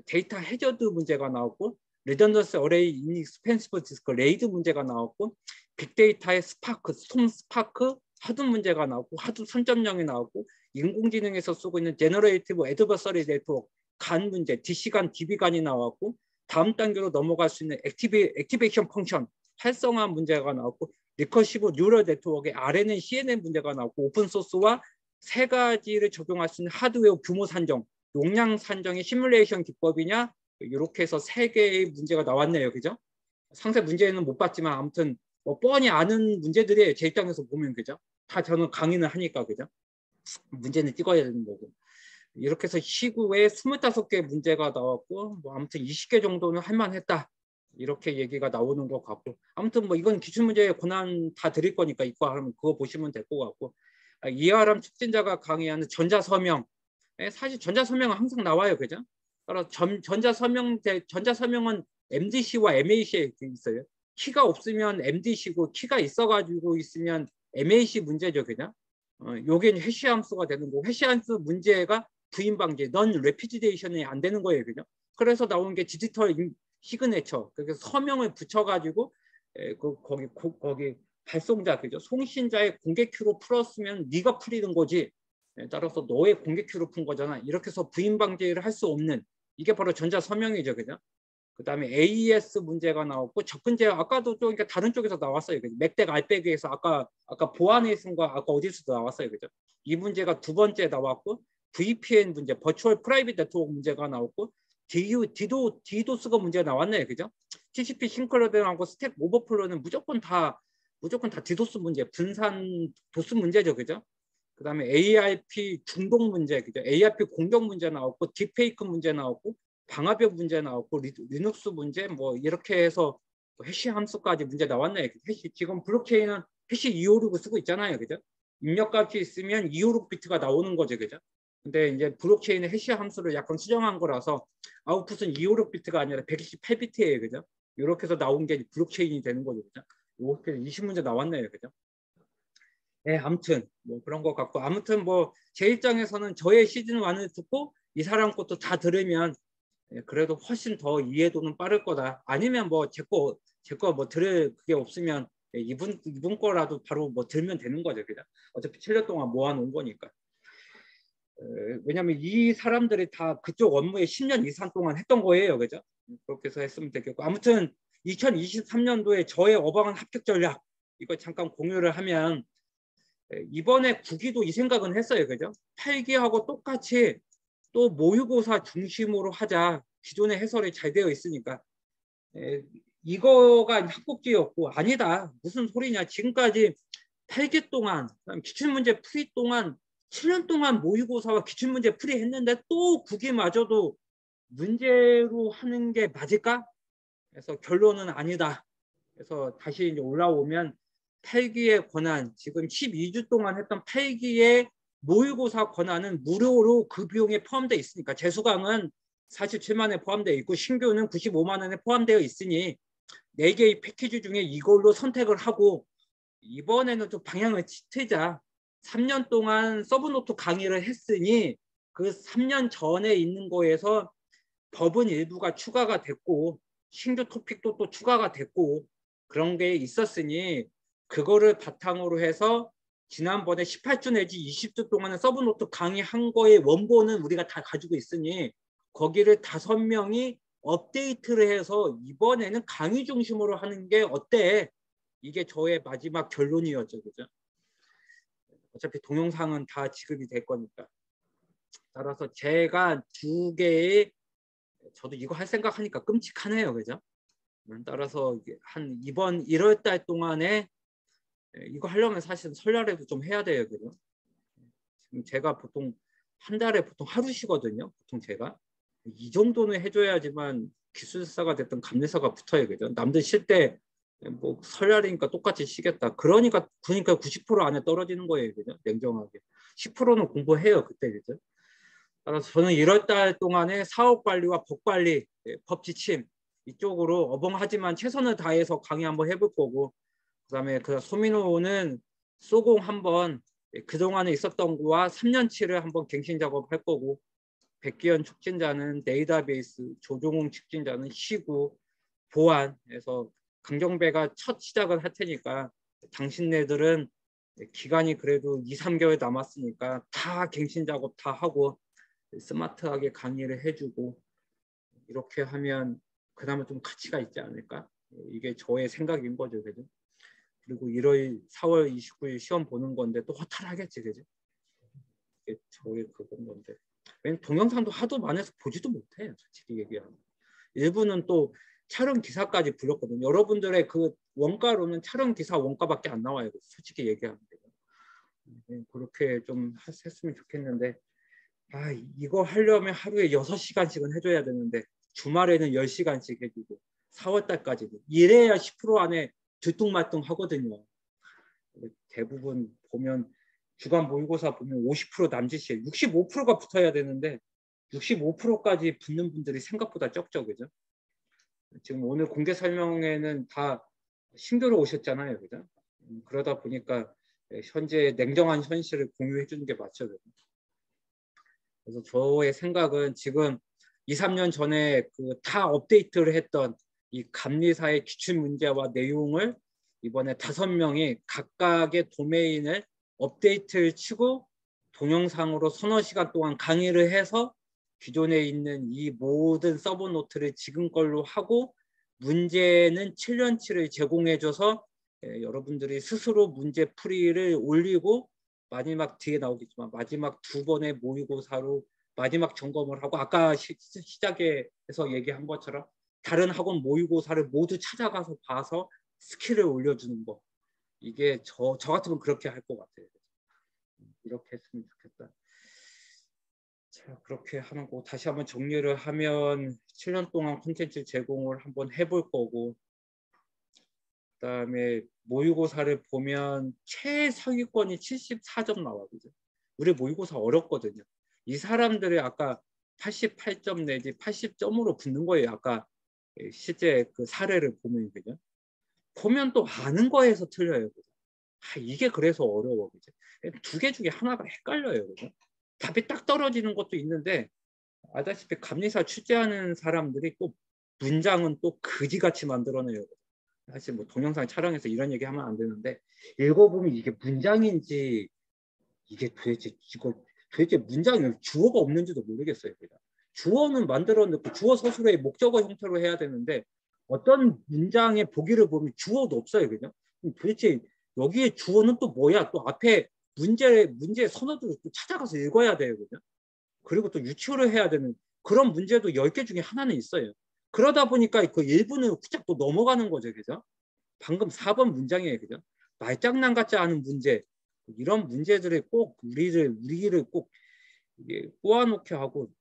데이터 해저드 문제가 나왔고, 리던던스 어레이 인익스펜시브 디스크 레이드 문제가 나왔고, 빅데이터의 스파크, 스톰 스파크 하드 문제가 나왔고, 하드 3.0이 나왔고, 인공지능에서 쓰고 있는 제너레이티브 애드버서리 네트워크 간 문제, DC간, DB간이 나왔고, 다음 단계로 넘어갈 수 있는 액티베이션 펑션 활성화 문제가 나왔고, 리커시브 뉴럴 네트워크의 RNN, CNN 문제가 나왔고, 오픈소스와 세 가지를 적용할 수 있는 하드웨어 규모 산정, 용량 산정의 시뮬레이션 기법이냐, 이렇게 해서 세 개의 문제가 나왔네요. 그죠? 상세 문제는 못 봤지만 아무튼 뭐 뻔히 아는 문제들이에요. 제 입장에서 보면. 그죠? 다 저는 강의는 하니까. 그죠? 문제는 찍어야 되는 거고. 이렇게 해서 시구에 25개 문제가 나왔고, 뭐 아무튼 20개 정도는 할만했다. 이렇게 얘기가 나오는 것 같고, 아무튼 뭐 이건 기출문제의 권한 다 드릴 거니까 이과 하면 그거 보시면 될 것 같고, 이하람 촉진자가 강의하는 전자서명, 사실 전자서명은 항상 나와요. 그죠? 따라 전자서명은 MDC와 MAC에 있어요. 키가 없으면 MDC고 키가 있어가지고 있으면 MAC 문제죠. 그냥 요게 해시 함수가 되는 거고, 해시 함수 문제가 부인 방지, 넌 레피지데이션이 안 되는 거예요. 그죠? 그래서 나온 게 디지털 시그네처, 그래서 서명을 붙여가지고 거기 발송자, 그죠? 송신자의 공개 큐로 풀었으면 네가 풀리는 거지. 따라서 너의 공개 큐로 푼 거잖아. 이렇게 해서 부인 방지를 할 수 없는, 이게 바로 전자 서명이죠. 그죠? 그다음에 AES 문제가 나왔고, 접근 제어 아까도 좀 그러니까 다른 쪽에서 나왔어요. 그죠? 맥덱 알백에서 아까 보안에 있은 거 아까 어디서 나왔어요. 그죠? 이 문제가 두 번째 나왔고, VPN 문제, 버추얼 프라이빗 네트워크 문제가 나왔고, 디도스가 문제가 나왔네요. 그죠? TCP 싱크로드하고 스택 오버플로는 무조건 다 디도스 문제, 분산 도스 문제죠. 그죠? 그다음에 ARP 중독 문제, 그죠? ARP 공격 문제 나왔고, 딥페이크 문제 나왔고, 방화벽 문제 나왔고, 리눅스 문제, 뭐 이렇게 해서 해시 함수까지 문제 나왔네요. 해시, 지금 블록체인은 해시 256을 쓰고 있잖아요. 그죠? 입력값이 있으면 256비트가 나오는 거죠. 그죠? 근데 이제 블록체인의 해시 함수를 약간 수정한 거라서 아웃풋은 256비트가 아니라 128비트예요. 그죠? 이렇게 해서 나온 게 블록체인이 되는 거죠. 그죠? 이렇게 20문제 나왔네요. 그죠? 네, 아무튼 뭐 그런 것 같고, 아무튼 뭐 제 입장에서는 저의 시즌 1을 듣고 이 사람 것도 다 들으면 그래도 훨씬 더 이해도는 빠를 거다. 아니면 뭐 제 거 뭐 들을 그게 없으면 이분 거라도 바로 뭐 들면 되는 거죠. 그냥 어차피 7년 동안 모아놓은 거니까. 왜냐면 이 사람들이 다 그쪽 업무에 10년 이상 동안 했던 거예요. 그죠? 그렇게 해서 했으면 되겠고, 아무튼 2023년도에 저의 어방한 합격 전략, 이거 잠깐 공유를 하면, 이번에 국기도 이 생각은 했어요. 그죠? 8기하고 똑같이 또 모의고사 중심으로 하자. 기존의 해설이 잘 되어 있으니까. 이거가 합격지였고, 아니다. 무슨 소리냐. 지금까지 8기 동안, 기출문제 풀이 동안 7년 동안 모의고사와 기출문제 풀이 했는데 또 국기마저도 문제로 하는 게 맞을까? 그래서 결론은 아니다. 그래서 다시 이제 올라오면 8기의 권한, 지금 12주 동안 했던 8기의 모의고사 권한은 무료로 그 비용에 포함되어 있으니까, 재수강은 47만 원에 포함되어 있고 신규는 95만 원에 포함되어 있으니 4개의 패키지 중에 이걸로 선택을 하고, 이번에는 좀 방향을 트자. 3년 동안 서브노트 강의를 했으니 그 3년 전에 있는 거에서 법은 일부가 추가가 됐고 신규 토픽도 또 추가가 됐고 그런 게 있었으니, 그거를 바탕으로 해서 지난번에 18주 내지 20주 동안은 서브노트 강의한 거의 원본은 우리가 다 가지고 있으니 거기를 5명이 업데이트를 해서 이번에는 강의 중심으로 하는 게 어때? 이게 저의 마지막 결론이었죠. 그죠? 어차피 동영상은 다 지급이 될 거니까. 따라서 제가 2개의, 저도 이거 할 생각하니까 끔찍하네요. 그죠? 따라서 한 이번 1월 달 동안에 이거 하려면 사실 설날에도 좀 해야 돼요. 그죠? 지금 제가 보통 한 달에 보통 하루 쉬거든요. 보통 제가 이 정도는 해줘야지만 기술사가 됐든 감리사가 붙어요. 그죠? 남들 쉴 때 뭐 설날이니까 똑같이 쉬겠다. 그러니까 90% 안에 떨어지는 거예요. 그죠? 냉정하게 10%는 공부해요. 그때. 그죠? 따라서 저는 1월 달 동안에 사업 관리와 법 관리, 법 지침 이쪽으로 어벙하지만 최선을 다해서 강의 한번 해볼 거고, 그다음에 그 소민호는 소공 한번 그동안에 있었던 거와 3년치를 한번 갱신 작업할 거고, 백기현 촉진자는 데이터베이스, 조종웅 촉진자는 시구, 보안에서 강정배가 첫 시작을 할 테니까 당신네들은 기간이 그래도 2, 3개월 남았으니까 다 갱신 작업 다 하고 스마트하게 강의를 해주고 이렇게 하면 그나마 좀 가치가 있지 않을까? 이게 저의 생각인 거죠, 그죠? 그리고 4월 29일 시험 보는 건데 또 허탈하겠지, 그죠? 이게 저의 그건 건데. 왜냐면 동영상도 하도 많아서 보지도 못해, 솔직히 얘기하면. 일부는 또 촬영 기사까지 불렀거든요. 여러분들의 그 원가로는 촬영 기사 원가밖에 안 나와요, 솔직히 얘기하면. 그렇게 좀 했으면 좋겠는데, 이거 하려면 하루에 6시간씩은 해줘야 되는데 주말에는 10시간씩 해주고 4월달까지는 이래야 10% 안에 들뚱말뚱 하거든요. 대부분 보면 주간 모의고사 보면 50% 남짓이에요. 65%가 붙어야 되는데 65%까지 붙는 분들이 생각보다 적죠, 그죠? 지금 오늘 공개 설명회는 다 신규로 오셨잖아요, 그죠? 그러다 보니까 현재 냉정한 현실을 공유해 주는 게 맞죠, 그죠? 그래서 저의 생각은 지금 2, 3년 전에 그 다 업데이트를 했던 이 감리사의 기출 문제와 내용을 이번에 5명이 각각의 도메인을 업데이트를 치고 동영상으로 서너 시간 동안 강의를 해서 기존에 있는 이 모든 서브 노트를 지금 걸로 하고 문제는 7년치를 제공해줘서 여러분들이 스스로 문제 풀이를 올리고 마지막 뒤에 나오겠지만 마지막 2번의 모의고사로 마지막 점검을 하고 아까 시작에서 얘기한 것처럼 다른 학원 모의고사를 모두 찾아가서 봐서 스킬을 올려주는 거. 이게 저 같으면 그렇게 할 것 같아요. 이렇게 했으면 좋겠다. 자, 그렇게 하는 거 다시 한번 정리를 하면 7년 동안 콘텐츠 제공을 한번 해볼 거고, 그다음에 모의고사를 보면 최상위권이 74점 나와. 그죠? 우리 모의고사 어렵거든요. 이 사람들이 아까 88점 내지 80점으로 붙는 거예요. 아까 실제 그 사례를 보면, 그죠? 보면 또 아는 거에서 틀려요. 그죠? 이게 그래서 어려워. 그죠? 2개 중에 하나가 헷갈려요. 그죠? 답이 딱 떨어지는 것도 있는데, 아다시피 감리사 출제하는 사람들이 또 문장은 또 그지같이 만들어내요. 사실 뭐 동영상 촬영해서 이런 얘기 하면 안 되는데 읽어보면 이게 문장인지 이게 도대체 문장이 주어가 없는지도 모르겠어요. 그냥. 주어는 만들어 놓고 주어 서술의 목적어 형태로 해야 되는데 어떤 문장의 보기를 보면 주어도 없어요. 그냥. 도대체 여기에 주어는 또 뭐야? 또 앞에 문제 선어도 또 찾아가서 읽어야 돼요. 그냥. 그리고 또 유추를 해야 되는 그런 문제도 10개 중에 하나는 있어요. 그러다 보니까 그 일부는 후짝 또 넘어가는 거죠. 그죠? 방금 4번 문장이에요. 그죠? 말장난 같지 않은 문제. 이런 문제들을 꼭 우리를 꼭 꼬아놓게 하고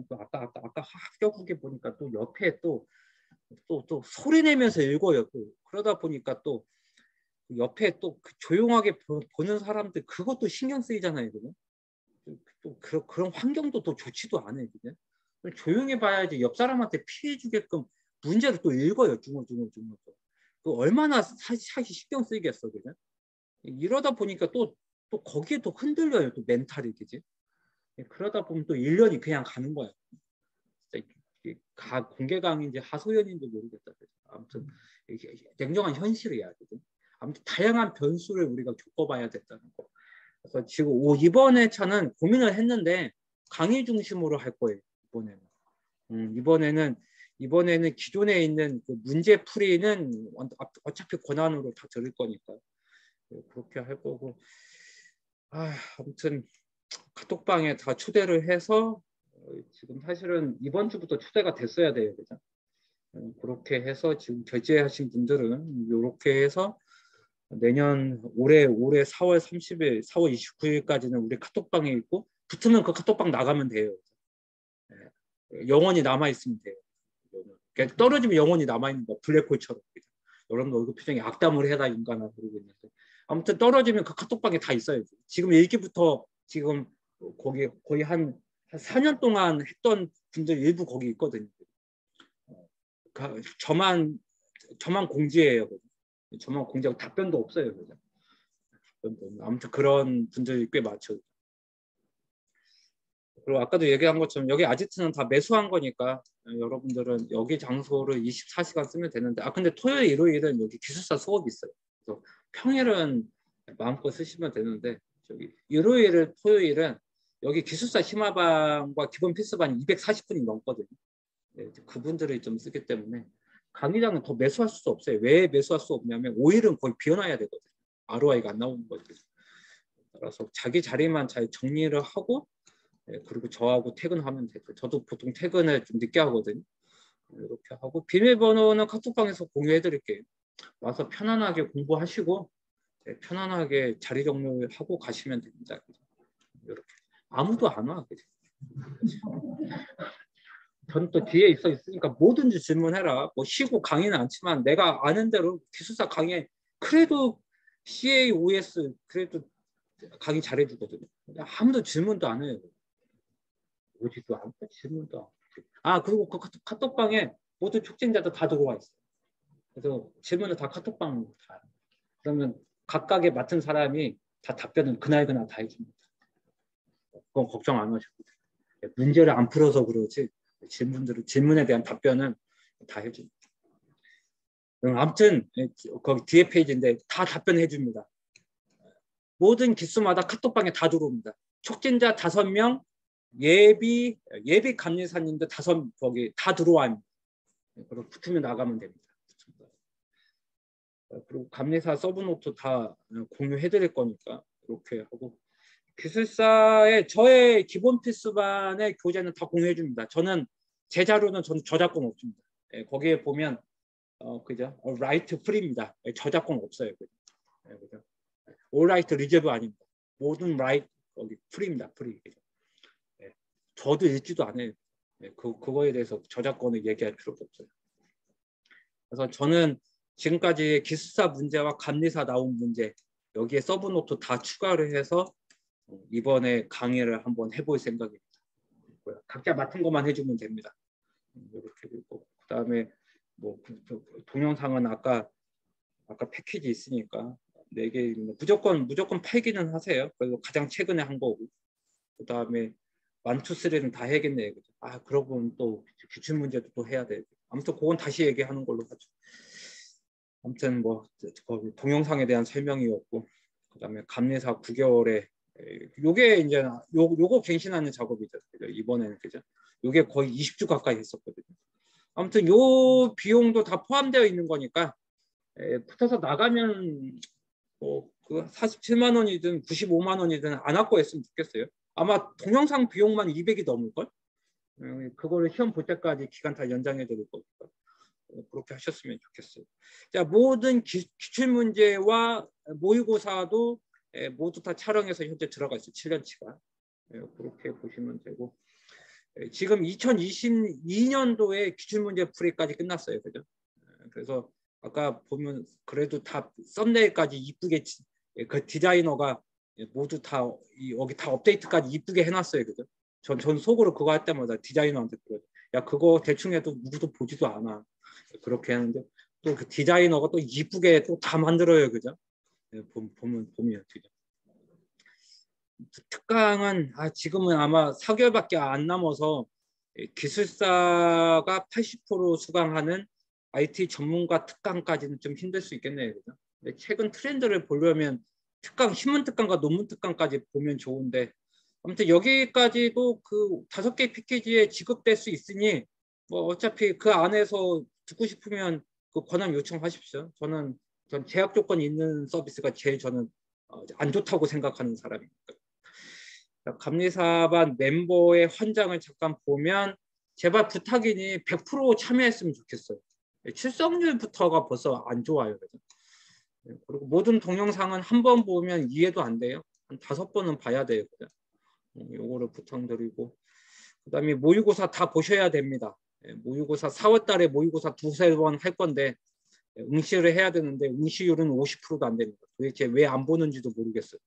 또 아까 합격 후기 보니까 또 옆에 또 소리 내면서 읽어요. 또 그러다 보니까 또 옆에 또 조용하게 보는 사람들 그것도 신경 쓰이잖아요. 그죠? 또 그런 환경도 또 좋지도 않아요. 그죠? 조용히 봐야지 옆 사람한테 피해 주게끔 문제를 또 읽어요. 중얼중얼. 그 얼마나 사실 신경 쓰이겠어. 그죠? 이러다 보니까 또 거기에 또 흔들려요. 또 멘탈이. 그지? 그러다 보면 또 1년이 그냥 가는 거야. 공개 강의인지 하소연인지 모르겠다. 그죠? 아무튼 냉정한 현실이야. 그죠? 아무튼 다양한 변수를 우리가 겪어봐야 됐다는 거. 그래서 지금 이번에 차는 고민을 했는데 강의 중심으로 할 거예요. 이번에는 기존에 있는 그 문제 풀이는 어차피 권한으로 다 들을 거니까 그렇게 할 거고. 아무튼 카톡방에 다 초대를 해서 지금 사실은 이번 주부터 초대가 됐어야 돼요. 그죠? 그렇게 해서 지금 결제하신 분들은 이렇게 해서 내년 올해 4월 30일, 4월 29일까지는 우리 카톡방에 있고 붙으면 그 카톡방 나가면 돼요. 영원히 남아있으면 돼요. 그러니까 떨어지면 영원히 남아있는 거 블랙홀처럼. 여러분 얼굴 표정이 악담을 해라 인간아 그러고 있는데 아무튼 떨어지면 그 카톡방에 다 있어요. 지금 1기부터 지금 거의 한 4년 동안 했던 분들 일부 거기 있거든요. 저만 공지해요. 저만 공지하고 답변도 없어요. 그죠? 아무튼 그런 분들이 꽤 많죠. 그리고 아까도 얘기한 것처럼 여기 아지트는 다 매수한 거니까 여러분들은 여기 장소를 24시간 쓰면 되는데 근데 토요일 일요일은 여기 기술사 수업이 있어요. 그래서 평일은 마음껏 쓰시면 되는데 저기 일요일 토요일은 여기 기술사 심화반과 기본 필수반이 240분이 넘거든요. 네, 그분들이 좀 쓰기 때문에 강의장은 더 매수할 수 없어요. 왜 매수할 수 없냐면 5일은 거의 비워놔야 되거든요. ROI가 안 나오는 거죠. 따라서 자기 자리만 잘 정리를 하고 그리고 저하고 퇴근하면 되죠. 저도 보통 퇴근을 좀 늦게 하거든요. 이렇게 하고 비밀번호는 카톡방에서 공유해 드릴게요. 와서 편안하게 공부하시고 편안하게 자리 정리하고 가시면 됩니다. 이렇게 아무도 안 와. 전 또 뒤에 있으니까 뭐든지 질문해라. 뭐 쉬고 강의는 않지만 내가 아는 대로 기술사 강의 그래도 CA, OS 그래도 강의 잘해주거든요. 아무도 질문도 안 해요. 오지도 않고 질문도 안 하고. 그리고 그 카톡방에 모든 촉진자도 다 들어와 있어요. 그래서 질문을 다 카톡방으로 다. 그러면 각각의 맡은 사람이 다 답변을 그날그날 다 해줍니다. 그건 걱정 안 하셔도 돼요. 문제를 안 풀어서 그러지 질문에 대한 답변은 다 해줍니다. 아무튼 거기 뒤에 페이지인데 다 답변해 줍니다. 모든 기수마다 카톡방에 다 들어옵니다. 촉진자 5명, 예비 감리사님들 5 거기 다 들어와요. 그리고 붙으면 나가면 됩니다. 그리고 감리사 서브노트 다 공유해 드릴 거니까 이렇게 하고 기술사의 저의 기본 필수반의 교재는 다 공유해 줍니다. 저는 제 자료는 저는 저작권 없습니다. 거기에 보면 그죠? 라이트 프리입니다. 저작권 없어요. 그죠? 올 라이트 리저브 아닙니다. 모든 라이트 거기 프리입니다. 프리. 저도 읽지도 않아요. 그거에 대해서 저작권을 얘기할 필요도 없어요. 그래서 저는 지금까지 기술사 문제와 감리사 나온 문제 여기에 서브노트 다 추가를 해서 이번에 강의를 한번 해볼 생각입니다. 각자 맡은 것만 해주면 됩니다. 이렇게 되고 그다음에 뭐 동영상은 아까 패키지 있으니까 4개 무조건 팔기는 하세요. 그리고 가장 최근에 한 거고 그다음에 1, 2, 3는 다 해야겠네요. 그죠? 그러고 보면 또 기출 문제도 또 해야 돼요. 아무튼 그건 다시 얘기하는 걸로 하죠. 아무튼 뭐 동영상에 대한 설명이었고 그다음에 감리사 9개월에 요게 이제 요거 갱신하는 작업이죠. 그죠? 이번에는 그죠? 요게 거의 20주 가까이 했었거든요. 아무튼 요 비용도 다 포함되어 있는 거니까 붙어서 나가면 그 47만 원이든 95만 원이든 안 갖고 했으면 좋겠어요. 아마 동영상 비용만 200이 넘을걸? 그거를 시험 볼 때까지 기간 다 연장해 드릴 거니까 그렇게 하셨으면 좋겠어요. 자, 모든 기출 문제와 모의고사도 모두 다 촬영해서 현재 들어가 있어요. 7년치가. 그렇게 보시면 되고 지금 2022년도에 기출문제 풀이까지 끝났어요. 그죠? 그래서 아까 보면 그래도 다 썸네일까지 이쁘게 그 디자이너가 모두 다 여기 다 업데이트까지 이쁘게 해놨어요. 그죠? 전 속으로 그거 할 때마다 디자이너한테 그래요. 야 그거 대충 해도 누구도 보지도 않아. 그렇게 하는데 또 그 디자이너가 또 이쁘게 또 다 만들어요. 그죠? 보면 그죠? 특강은 지금은 아마 4개월밖에 안 남아서 기술사가 80% 수강하는 IT 전문가 특강까지는 좀 힘들 수 있겠네요. 그죠? 근데 최근 트렌드를 보려면 신문 특강과 논문 특강까지 보면 좋은데 아무튼 여기까지도 그 5개 패키지에 지급될 수 있으니 뭐 어차피 그 안에서 듣고 싶으면 그 권한 요청하십시오. 전 제약 조건이 있는 서비스가 제일 저는 안 좋다고 생각하는 사람입니다. 감리사반 멤버의 헌장을 잠깐 보면 제발 부탁이니 100% 참여했으면 좋겠어요. 출석률부터가 벌써 안 좋아요. 그리고 모든 동영상은 한 번 보면 이해도 안 돼요. 한 5번은 봐야 돼요. 요거를 부탁드리고 그다음에 모의고사 다 보셔야 됩니다. 모의고사 4월 달에 모의고사 2-3번 할 건데 응시를 해야 되는데 응시율은 50%도 안 됩니다. 도대체 왜 안 보는지도 모르겠어요.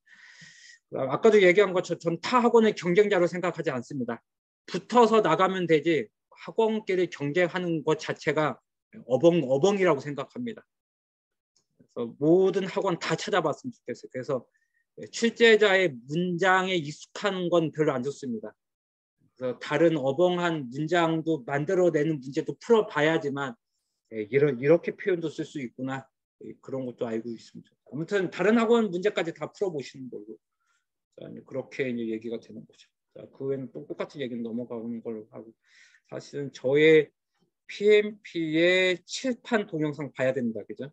아까도 얘기한 것처럼 전 타 학원의 경쟁자로 생각하지 않습니다. 붙어서 나가면 되지 학원끼리 경쟁하는 것 자체가 어벙이라고 생각합니다. 그래서 모든 학원 다 찾아봤으면 좋겠어요. 그래서 출제자의 문장에 익숙한 건 별로 안 좋습니다. 그래서 다른 어벙한 문장도 만들어내는 문제도 풀어봐야지만 이렇게 표현도 쓸 수 있구나, 그런 것도 알고 있습니다. 아무튼 다른 학원 문제까지 다 풀어보시는 걸로, 자, 그렇게 이제 얘기가 되는 거죠. 자, 그 외에는 또 똑같은 얘기는 넘어가는 걸로 하고, 사실은 저의 PMP의 칠판 동영상 봐야 됩니다. 그죠?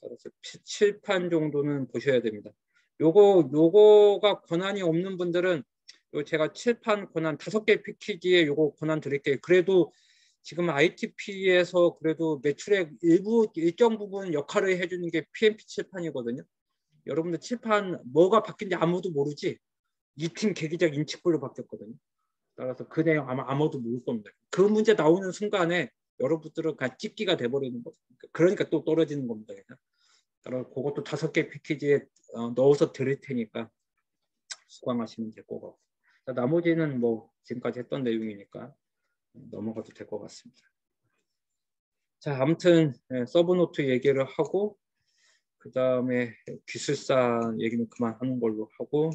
따라서 칠판 정도는 보셔야 됩니다. 요거가 권한이 없는 분들은 제가 칠판 권한 5개 패키지에 요거 권한 드릴게요. 그래도 지금 ITP에서 그래도 매출의 일정 부분 역할을 해주는 게 PMP 칠판이거든요. 여러분들 칠판 뭐가 바뀐지 아무도 모르지. 이 팀 계기적 인식불로 바뀌었거든요. 따라서 그 내용 아무도 모를 겁니다. 그 문제 나오는 순간에 여러분들은 그냥 찍기가 돼버리는 거죠. 그러니까 또 떨어지는 겁니다. 따라서 그것도 5개 패키지에 넣어서 드릴 테니까 수강하시면 될 것 같고, 나머지는 뭐 지금까지 했던 내용이니까 넘어가도 될 것 같습니다. 자, 아무튼 서브노트 얘기를 하고, 그 다음에 기술사 얘기는 그만하는 걸로 하고,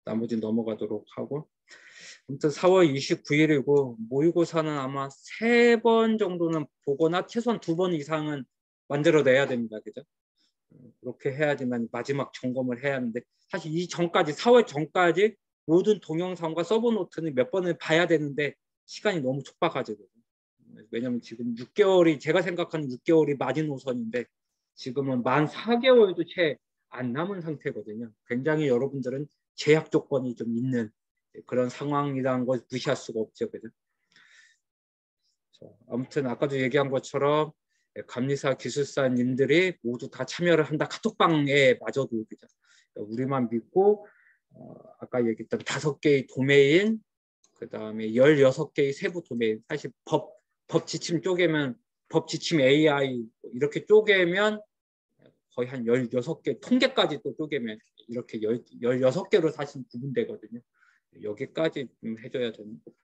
나머지 넘어가도록 하고, 아무튼 4월 29일이고 모의고사는 아마 3번 정도는 보거나 최소한 2번 이상은 만들어내야 됩니다. 그죠? 그렇게 해야지만 마지막 점검을 해야 하는데, 사실 이 전까지 4월 전까지 모든 동영상과 서브노트는 몇 번을 봐야 되는데 시간이 너무 촉박하거든요. 왜냐면 지금 6개월이, 제가 생각하는 6개월이 마지노선인데 지금은 만 4개월도 채 안 남은 상태거든요. 굉장히 여러분들은 제약 조건이 좀 있는 그런 상황이라는 걸 무시할 수가 없죠. 그죠? 아무튼 아까도 얘기한 것처럼 감리사 기술사님들이 모두 다 참여를 한다. 카톡방에 마저도, 그죠? 우리만 믿고 아까 얘기했던 5개의 도메인, 그 다음에 16개의 세부 도메인, 사실 법 지침 쪼개면 법 지침 AI 이렇게 쪼개면 거의 한 16개, 통계까지 또 쪼개면 이렇게 16개로 사실 구분되거든요. 여기까지 좀 해줘야 되는 거고,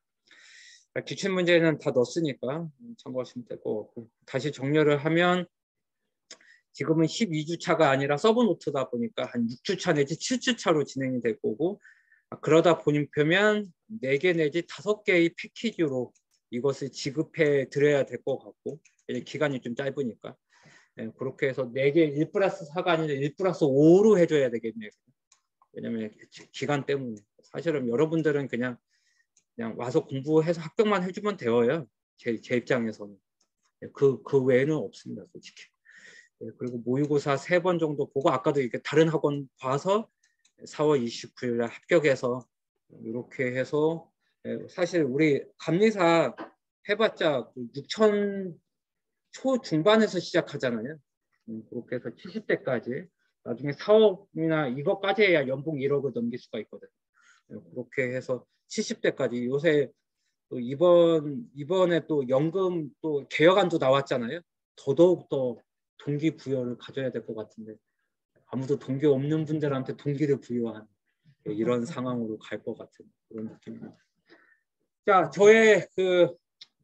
기출 문제는 다 넣었으니까 참고하시면 될 것 같고, 다시 정리를 하면 지금은 12주차가 아니라 서브노트다 보니까 한 6주차 내지 7주차로 진행이 될 거고, 그러다 보면 4개 내지 5개의 패키지로 이것을 지급해 드려야 될 것 같고, 기간이 좀 짧으니까 그렇게 해서 4개 1+4가 아니라 1+5로 해줘야 되겠네요. 왜냐면 기간 때문에. 사실은 여러분들은 그냥 와서 공부해서 합격만 해주면 되어요. 제 입장에서는. 그 외에는 없습니다, 솔직히. 그리고 모의고사 3번 정도 보고, 아까도 이렇게 다른 학원 봐서 4월 29일 날 합격해서 이렇게 해서, 사실 우리 감리사 해봤자 6천 초중반에서 시작하잖아요. 그렇게 해서 70대까지, 나중에 사업이나 이것까지 해야 연봉 1억을 넘길 수가 있거든요. 그렇게 해서 70대까지, 요새 또 이번에 또 연금 또 개혁안도 나왔잖아요. 더더욱 더 동기부여를 가져야 될 것 같은데 아무도 동기 없는 분들한테 동기를 부여한 이런 상황으로 갈 것 같은 그런 느낌입니다. 자, 저의 그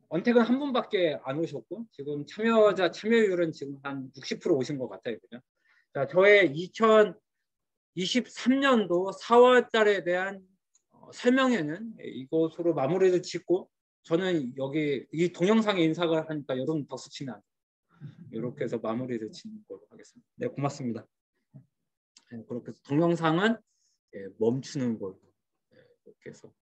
언택은 한 분밖에 안 오셨고, 지금 참여율은 지금 한 60% 오신 것 같아요. 그죠? 자, 저의 2023년도 4월 달에 대한 설명회는 이것으로 마무리를 짓고, 저는 여기 이 동영상에 인사를 하니까 여러분 박수 치면 안 돼요. 이렇게 해서 마무리를 짓는 걸로 하겠습니다. 네, 고맙습니다. 그렇게 해서 동영상은 멈추는 걸로, 이렇게 해서